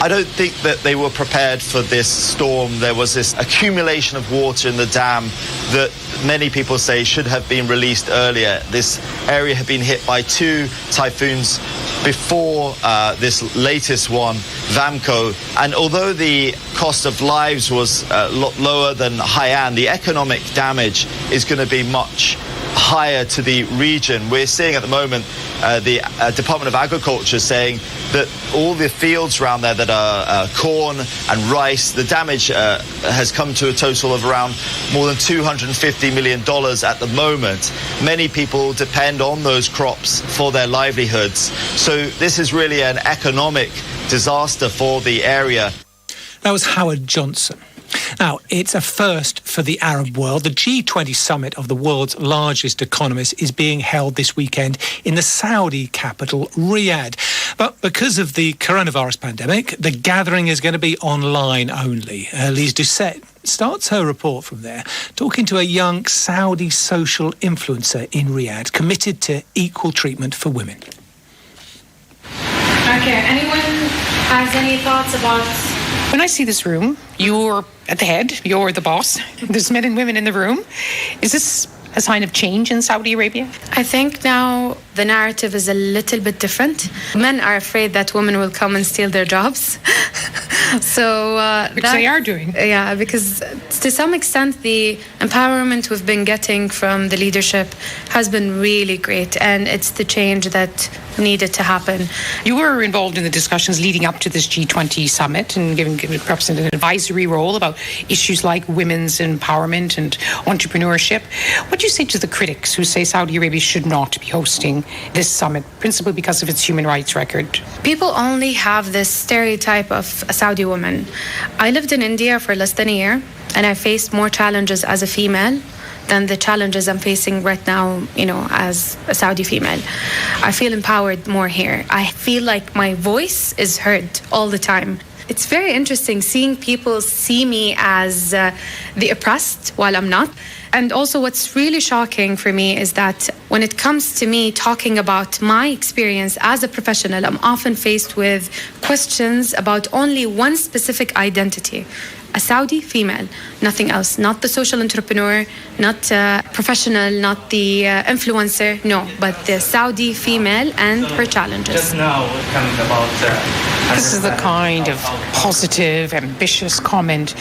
I don't think that they were prepared for this storm. There was this accumulation of water in the dam that many people say should have been released earlier. This area had been hit by 2 typhoons before this latest one, Vamco. And although the cost of lives was a lot lower than Haiyan, the economic damage is going to be much higher to the region. We're seeing at the moment the Department of Agriculture saying that all the fields around there that are corn and rice, the damage has come to a total of around more than $250 million at the moment. Many people depend on those crops for their livelihoods. So this is really an economic disaster for the area. That was Howard Johnson. Now, it's a first for the Arab world. The G20 summit of the world's largest economies is being held this weekend in the Saudi capital, Riyadh. But because of the coronavirus pandemic, the gathering is going to be online only. Lise Doucet starts her report from there, talking to a young Saudi social influencer in Riyadh committed to equal treatment for women. Okay, anyone has any thoughts about... When I see this room, you're at the head, you're the boss. There's men and women in the room. Is this a sign of change in Saudi Arabia? I think now the narrative is a little bit different. Men are afraid that women will come and steal their jobs. Which they are doing. Yeah, because to some extent the empowerment we've been getting from the leadership has been really great, and it's the change that needed to happen. You were involved in the discussions leading up to this G20 summit and giving perhaps an advisory role about issues like women's empowerment and entrepreneurship. What do you say to the critics who say Saudi Arabia should not be hosting this summit, principally because of its human rights record? People only have this stereotype of a Saudi woman. I lived in India for less than a year, and I faced more challenges as a female than the challenges I'm facing right now, as a Saudi female. I feel empowered more here. I feel like my voice is heard all the time. It's very interesting seeing people see me as the oppressed while I'm not. And also what's really shocking for me is that when it comes to me talking about my experience as a professional, I'm often faced with questions about only one specific identity. A Saudi female, nothing else. Not the social entrepreneur, not professional, not the influencer, no, but the Saudi female and her challenges. Just now, coming about this is the kind of positive, ambitious comment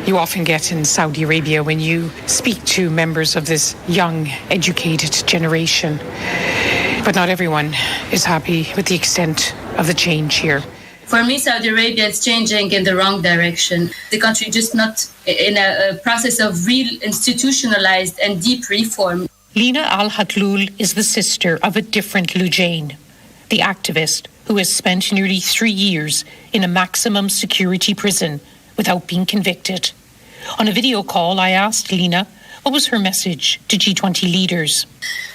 you often get in Saudi Arabia when you speak to members of this young, educated generation. But not everyone is happy with the extent of the change here. For me, Saudi Arabia is changing in the wrong direction. The country just not in a process of real institutionalized and deep reform. Lina Al-Hatlul is the sister of a different Lujain, the activist who has spent nearly 3 years in a maximum security prison without being convicted. On a video call, I asked Lina What was her message to G20 leaders?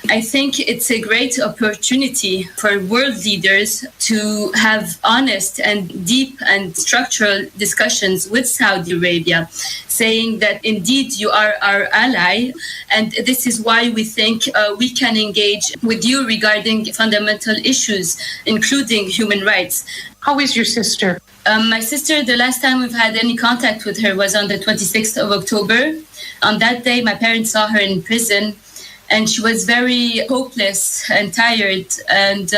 I think it's a great opportunity for world leaders to have honest and deep and structural discussions with Saudi Arabia, saying that indeed you are our ally, and this is why we think we can engage with you regarding fundamental issues, including human rights. How is your sister? My sister, the last time we've had any contact with her was on the 26th of October. On that day, my parents saw her in prison, and she was very hopeless and tired. And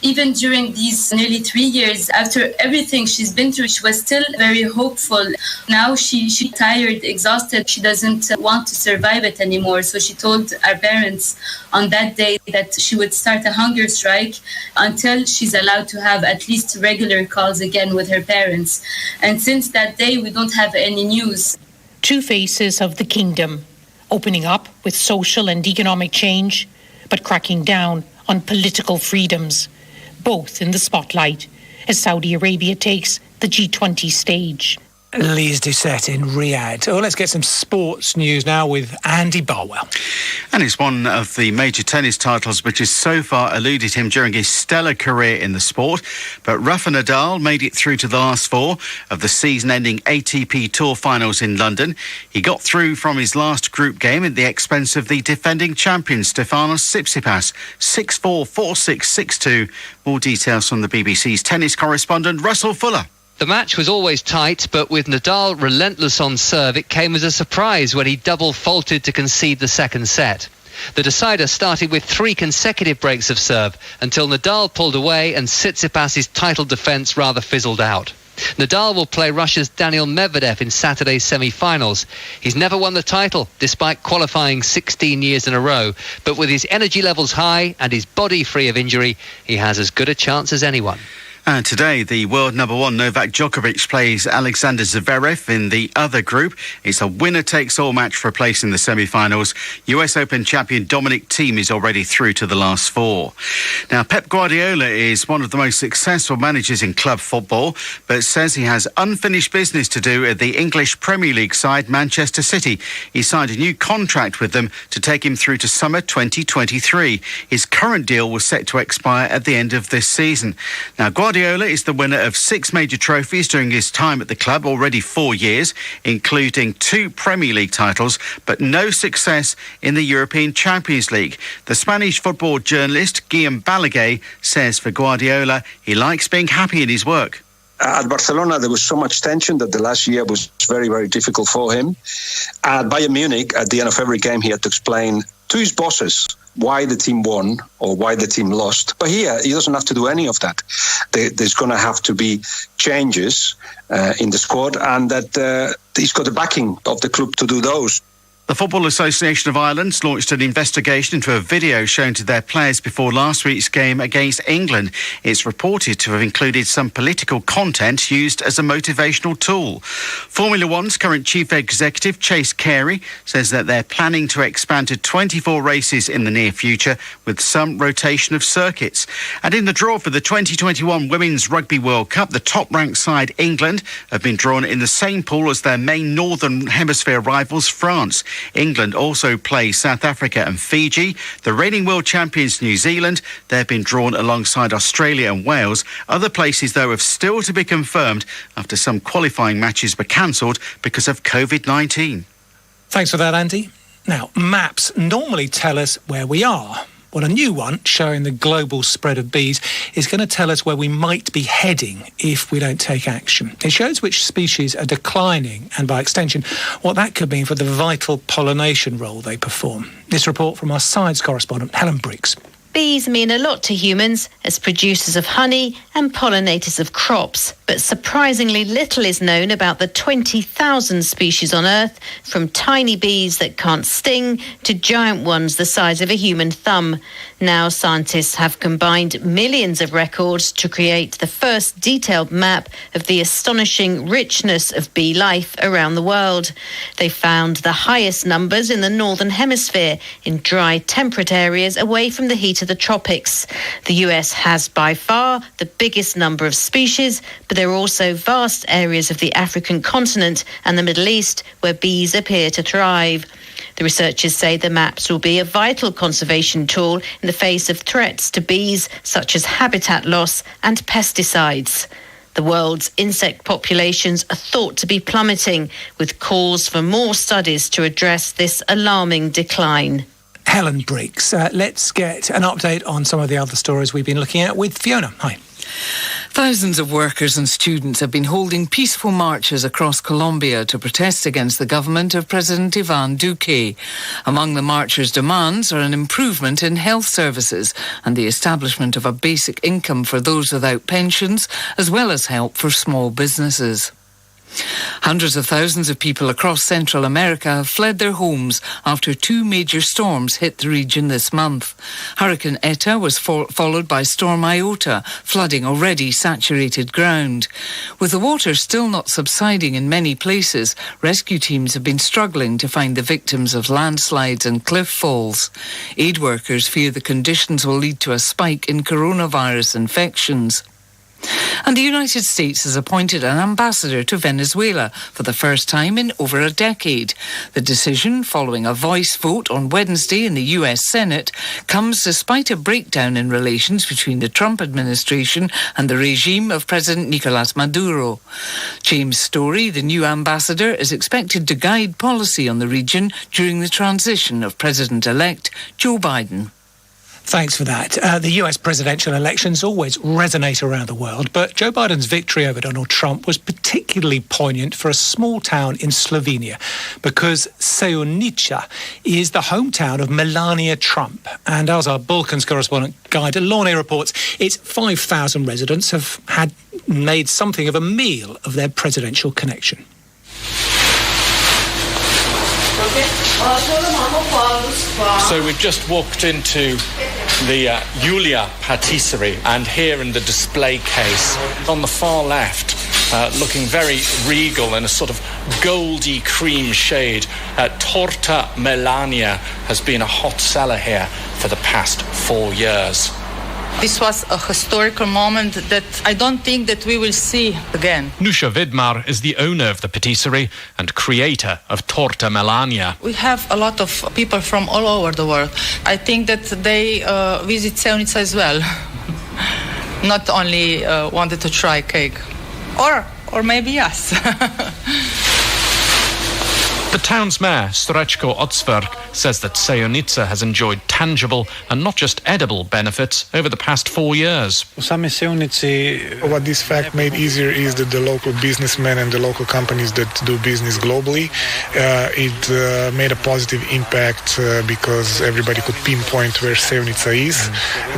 even during these nearly 3 years, after everything she's been through, she was still very hopeful. Now she's tired, exhausted. She doesn't want to survive it anymore. So she told our parents on that day that she would start a hunger strike until she's allowed to have at least regular calls again with her parents. And since that day, we don't have any news. Two faces of the kingdom, opening up with social and economic change, but cracking down on political freedoms, both in the spotlight as Saudi Arabia takes the G20 stage. Lise Doucette in Riyadh. Oh, let's get some sports news now with Andy Barwell. And it's one of the major tennis titles which has so far eluded him during his stellar career in the sport. But Rafa Nadal made it through to the last four of the season-ending ATP Tour finals in London. He got through from his last group game at the expense of the defending champion Stefanos Tsitsipas. 6-4, 4-6, 6-2. More details from the BBC's tennis correspondent Russell Fuller. The match was always tight, but with Nadal relentless on serve, it came as a surprise when he double faulted to concede the second set. The decider started with 3 consecutive breaks of serve until Nadal pulled away and Tsitsipas's title defence rather fizzled out. Nadal will play Russia's Daniil Medvedev in Saturday's semi-finals. He's never won the title, despite qualifying 16 years in a row. But with his energy levels high and his body free of injury, he has as good a chance as anyone. And today, the world number one Novak Djokovic plays Alexander Zverev in the other group. It's a winner-takes-all match for a place in the semi-finals. US Open champion Dominic Thiem is already through to the last four. Now, Pep Guardiola is one of the most successful managers in club football, but says he has unfinished business to do at the English Premier League side Manchester City. He signed a new contract with them to take him through to summer 2023. His current deal was set to expire at the end of this season. Now, Guardiola is the winner of 6 major trophies during his time at the club, already 4 years, including 2 Premier League titles, but no success in the European Champions League. The Spanish football journalist Guillem Balaguer says for Guardiola, he likes being happy in his work. At Barcelona, there was so much tension that the last year was very, very difficult for him. At Bayern Munich, at the end of every game, he had to explain to his bosses why the team won or why the team lost. But here, he doesn't have to do any of that. There's going to have to be changes in the squad, and that he's got the backing of the club to do those. The Football Association of Ireland launched an investigation into a video shown to their players before last week's game against England. It's reported to have included some political content used as a motivational tool. Formula One's current chief executive, Chase Carey, says that they're planning to expand to 24 races in the near future with some rotation of circuits. And in the draw for the 2021 Women's Rugby World Cup, the top-ranked side, England, have been drawn in the same pool as their main Northern Hemisphere rivals, France. England also play South Africa and Fiji. The reigning world champions, New Zealand, they've been drawn alongside Australia and Wales. Other places, though, have still to be confirmed after some qualifying matches were cancelled because of COVID-19. Thanks for that, Andy. Now, maps normally tell us where we are. Well, a new one showing the global spread of bees is going to tell us where we might be heading if we don't take action. It shows which species are declining and, by extension, what that could mean for the vital pollination role they perform. This report from our science correspondent, Helen Briggs. Bees mean a lot to humans as producers of honey and pollinators of crops, but surprisingly little is known about the 20,000 species on Earth, from tiny bees that can't sting to giant ones the size of a human thumb. Now scientists have combined millions of records to create the first detailed map of the astonishing richness of bee life around the world. They found the highest numbers in the Northern Hemisphere, in dry, temperate areas away from the heat of the tropics. The US has by far the biggest number of species, but there are also vast areas of the African continent and the Middle East where bees appear to thrive. The researchers say the maps will be a vital conservation tool in the face of threats to bees such as habitat loss and pesticides. The world's insect populations are thought to be plummeting, with calls for more studies to address this alarming decline. Helen Briggs, let's get an update on some of the other stories we've been looking at with Fiona. Hi. Thousands of workers and students have been holding peaceful marches across Colombia to protest against the government of President Ivan Duque. Among the marchers' demands are an improvement in health services and the establishment of a basic income for those without pensions, as well as help for small businesses. Hundreds of thousands of people across Central America have fled their homes after two major storms hit the region this month. Hurricane Eta was followed by Storm Iota, flooding already saturated ground. With the water still not subsiding in many places, rescue teams have been struggling to find the victims of landslides and cliff falls. Aid workers fear the conditions will lead to a spike in coronavirus infections. And the United States has appointed an ambassador to Venezuela for the first time in over a decade. The decision, following a voice vote on Wednesday in the US Senate, comes despite a breakdown in relations between the Trump administration and the regime of President Nicolas Maduro. James Story, the new ambassador, is expected to guide policy on the region during the transition of President-elect Joe Biden. Thanks for that. The US presidential elections always resonate around the world, but Joe Biden's victory over Donald Trump was particularly poignant for a small town in Slovenia because Sjenica is the hometown of Melania Trump. And as our Balkans correspondent Guy Delaunay reports, its 5,000 residents have made something of a meal of their presidential connection. So we've just walked into the Julia patisserie, and here in the display case on the far left, looking very regal in a sort of goldy cream shade, Torta Melania has been a hot seller here for the past 4 years. This was a historical moment that I don't think that we will see again. Nusha Vidmar is the owner of the patisserie and creator of Torta Melania. We have a lot of people from all over the world. I think that they visit Sjenica as well. Not only wanted to try cake. Or maybe us. The town's mayor, Srečko Odsverk, says that Sjenica has enjoyed tangible and not just edible benefits over the past 4 years. What this fact made easier is that the local businessmen and the local companies that do business globally, it made a positive impact because everybody could pinpoint where Sjenica is.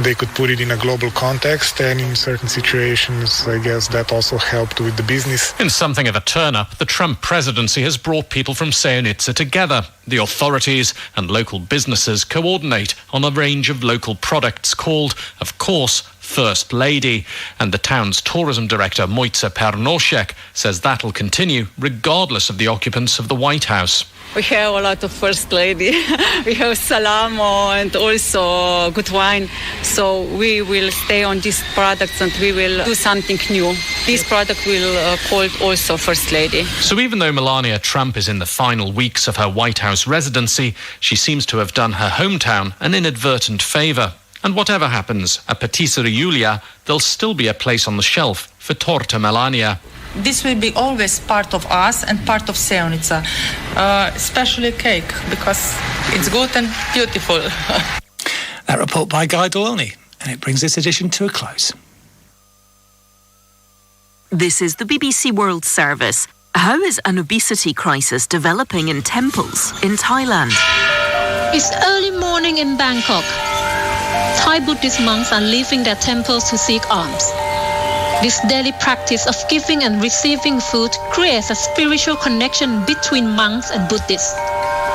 They could put it in a global context, and in certain situations, I guess that also helped with the business. In something of a turn-up, the Trump presidency has brought people from Sjenica together. The authorities and local businesses coordinate on a range of local products called, of course, First Lady. And the town's tourism director, Mojca Pernošek, says that'll continue regardless of the occupants of the White House. We have a lot of First Lady. We have salamo and also good wine. So we will stay on these products and we will do something new. This product will called also First Lady. So even though Melania Trump is in the final weeks of her White House residency, she seems to have done her hometown an inadvertent favour. And whatever happens at Patisserie Julia, there'll still be a place on the shelf for Torta Melania. This will be always part of us and part of Sjenica, especially cake, because it's good and beautiful. That report by Guy Delaunay, and it brings this edition to a close. This is the BBC World Service. How is an obesity crisis developing in temples in Thailand? It's early morning in Bangkok. Thai Buddhist monks are leaving their temples to seek alms. This daily practice of giving and receiving food creates a spiritual connection between monks and Buddhists.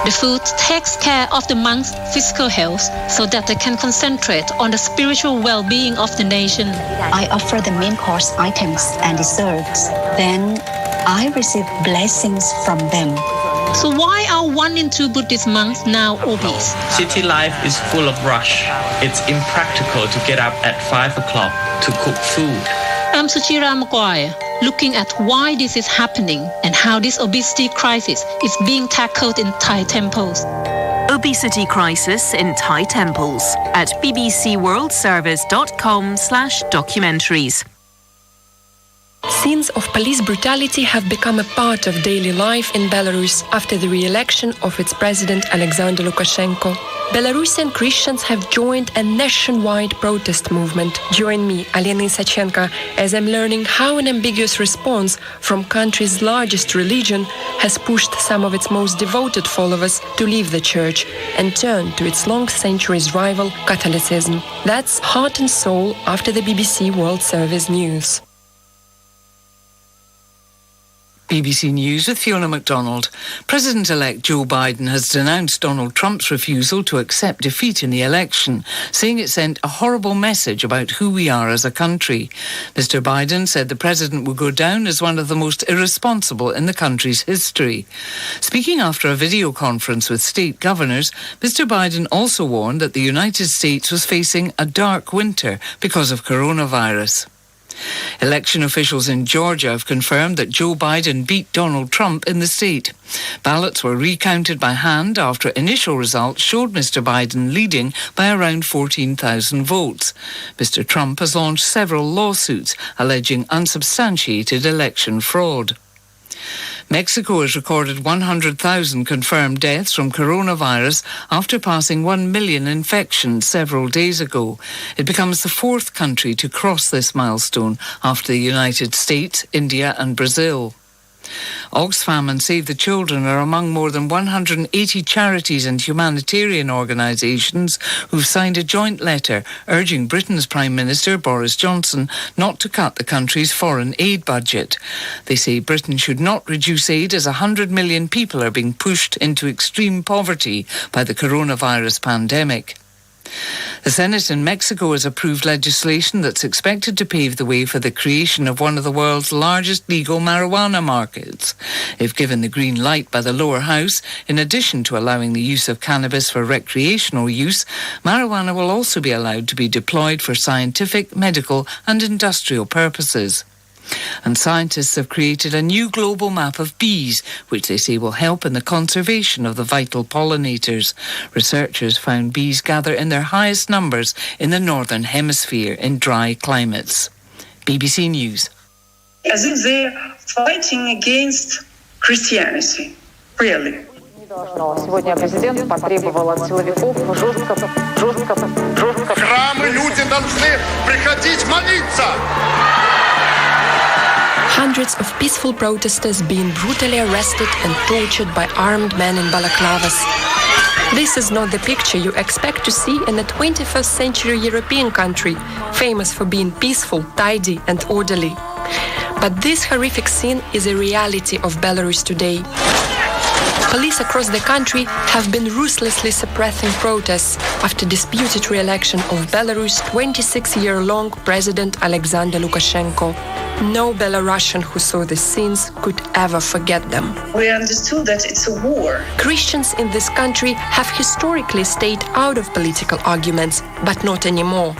The food takes care of the monks' physical health so that they can concentrate on the spiritual well-being of the nation. I offer the main course items and desserts. Then I receive blessings from them. So why are 1 in 2 Buddhist monks now obese? City life is full of rush. It's impractical to get up at 5 o'clock to cook food. I'm Suchira Maguire, looking at why this is happening and how this obesity crisis is being tackled in Thai temples. Obesity crisis in Thai temples at bbcworldservice.com/documentaries. Scenes of police brutality have become a part of daily life in Belarus after the re-election of its president Alexander Lukashenko. Belarusian Christians have joined a nationwide protest movement. Join me, Alena Isachenko, as I'm learning how an ambiguous response from country's largest religion has pushed some of its most devoted followers to leave the church and turn to its long centuries rival, Catholicism. That's Heart and Soul after the BBC World Service News. BBC News with Fiona MacDonald. President-elect Joe Biden has denounced Donald Trump's refusal to accept defeat in the election, saying it sent a horrible message about who we are as a country. Mr. Biden said the president would go down as one of the most irresponsible in the country's history. Speaking after a video conference with state governors, Mr. Biden also warned that the United States was facing a dark winter because of coronavirus. Election officials in Georgia have confirmed that Joe Biden beat Donald Trump in the state. Ballots were recounted by hand after initial results showed Mr. Biden leading by around 14,000 votes. Mr. Trump has launched several lawsuits alleging unsubstantiated election fraud. Mexico has recorded 100,000 confirmed deaths from coronavirus after passing 1 million infections several days ago. It becomes the fourth country to cross this milestone after the United States, India and Brazil. Oxfam and Save the Children are among more than 180 charities and humanitarian organisations who've signed a joint letter urging Britain's Prime Minister Boris Johnson not to cut the country's foreign aid budget. They say Britain should not reduce aid as 100 million people are being pushed into extreme poverty by the coronavirus pandemic. The Senate in Mexico has approved legislation that's expected to pave the way for the creation of one of the world's largest legal marijuana markets. If given the green light by the lower house, in addition to allowing the use of cannabis for recreational use, marijuana will also be allowed to be deployed for scientific, medical and industrial purposes. And scientists have created a new global map of bees, which they say will help in the conservation of the vital pollinators. Researchers found bees gather in their highest numbers in the northern hemisphere in dry climates. BBC News. As if they're fighting against Christianity, really. Сегодня президент потребовал от силовиков жестко. В храмы люди должны приходить молиться. Hundreds of peaceful protesters being brutally arrested and tortured by armed men in balaclavas. This is not the picture you expect to see in a 21st century European country, famous for being peaceful, tidy and orderly. But this horrific scene is a reality of Belarus today. Police across the country have been ruthlessly suppressing protests after disputed re-election of Belarus' 26-year-long president Alexander Lukashenko. No Belarusian who saw the scenes could ever forget them. We understood that it's a war. Christians in this country have historically stayed out of political arguments, but not anymore.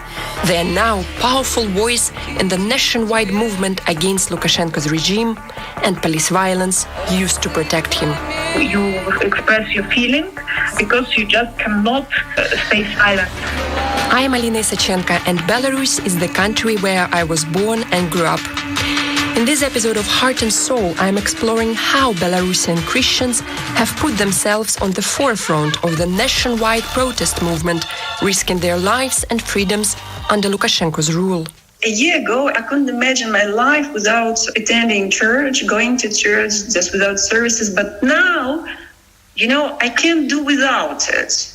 They are now a powerful voice in the nationwide movement against Lukashenko's regime and police violence used to protect him. You express your feeling because you just cannot stay silent. I am Alena Isachenko, and Belarus is the country where I was born and grew up. In this episode of Heart and Soul, I am exploring how Belarusian Christians have put themselves on the forefront of the nationwide protest movement, risking their lives and freedoms under Lukashenko's rule. A year ago, I couldn't imagine my life without attending church, going to church, just without services. But now, I can't do without it.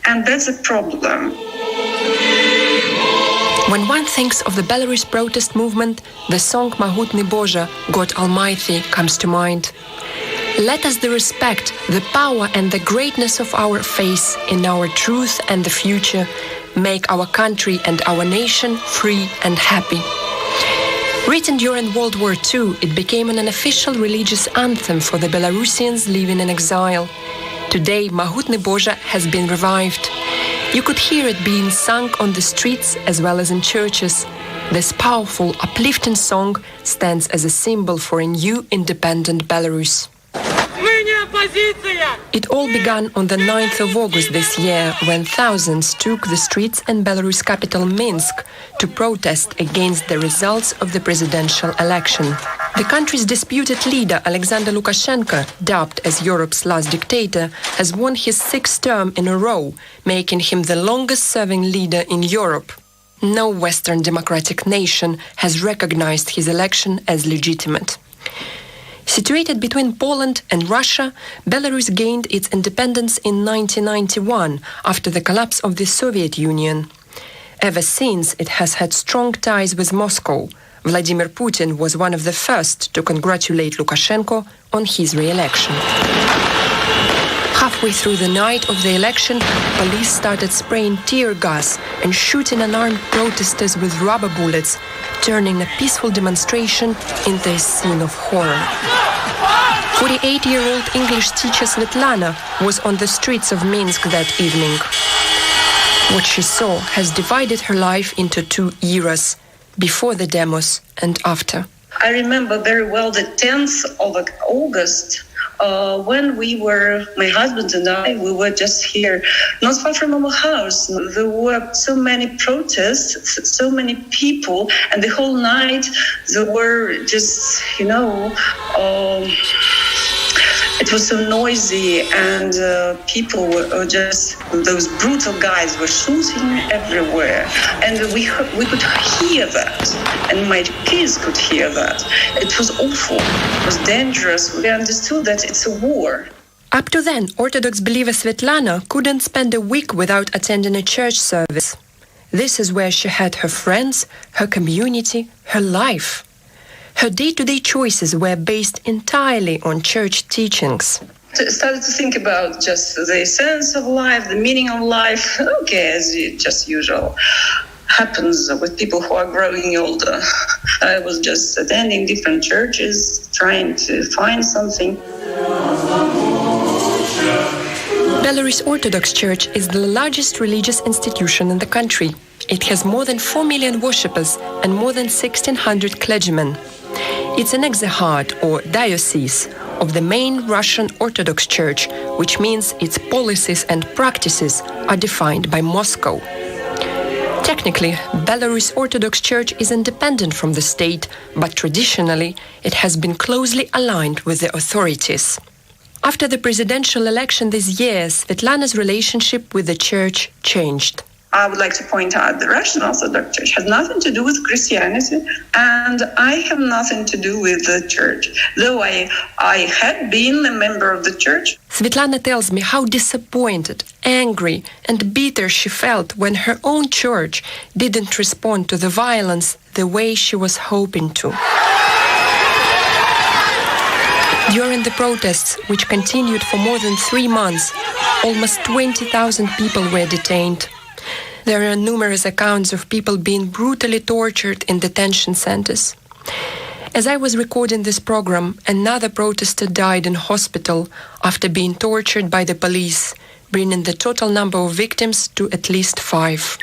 And that's a problem. When one thinks of the Belarus protest movement, the song Mahutny Bozha, God Almighty, comes to mind. Let us respect the power and the greatness of our faith in our truth and the future, make our country and our nation free and happy. Written during World War II, it became an unofficial religious anthem for the Belarusians living in exile. Today, Mahutny Bozha has been revived. You could hear it being sung on the streets as well as in churches. This powerful, uplifting song stands as a symbol for a new independent Belarus. It all began on the 9th of August this year, when thousands took the streets in Belarus capital Minsk to protest against the results of the presidential election. The country's disputed leader, Alexander Lukashenko, dubbed as Europe's last dictator, has won his 6th term in a row, making him the longest-serving leader in Europe. No Western democratic nation has recognized his election as legitimate. Situated between Poland and Russia, Belarus gained its independence in 1991 after the collapse of the Soviet Union. Ever since, it has had strong ties with Moscow. Vladimir Putin was one of the first to congratulate Lukashenko on his re-election. Halfway through the night of the election, police started spraying tear gas and shooting unarmed protesters with rubber bullets, turning a peaceful demonstration into a scene of horror. 48-year-old English teacher Svetlana was on the streets of Minsk that evening. What she saw has divided her life into two eras, before the demos and after. I remember very well the 10th of August, when my husband and I, we were just here, not far from our house. There were so many protests, so many people, and the whole night there were just, it was so noisy, and people were just, those brutal guys were shooting everywhere. And we could hear that, and my kids could hear that. It was awful, it was dangerous. We understood that it's a war. Up to then, Orthodox believer Svetlana couldn't spend a week without attending a church service. This is where she had her friends, her community, her life. Her day-to-day choices were based entirely on church teachings. I started to think about just the sense of life, the meaning of life. Okay, as just usual happens with people who are growing older. I was just attending different churches, trying to find something. Belarus Orthodox Church is the largest religious institution in the country. It has more than 4 million worshippers and more than 1,600 clergymen. It's an exarchate or diocese of the main Russian Orthodox Church, which means its policies and practices are defined by Moscow. Technically, Belarus Orthodox Church is independent from the state, but traditionally it has been closely aligned with the authorities. After the presidential election this year, Svetlana's relationship with the church changed. I would like to point out the Russian Orthodox Church has nothing to do with Christianity, and I have nothing to do with the church, though I had been a member of the church. Svetlana tells me how disappointed, angry, and bitter she felt when her own church didn't respond to the violence the way she was hoping to. During the protests, which continued for more than 3 months, almost 20,000 people were detained. There are numerous accounts of people being brutally tortured in detention centers. As I was recording this program, another protester died in hospital after being tortured by the police, bringing the total number of victims to at least 5.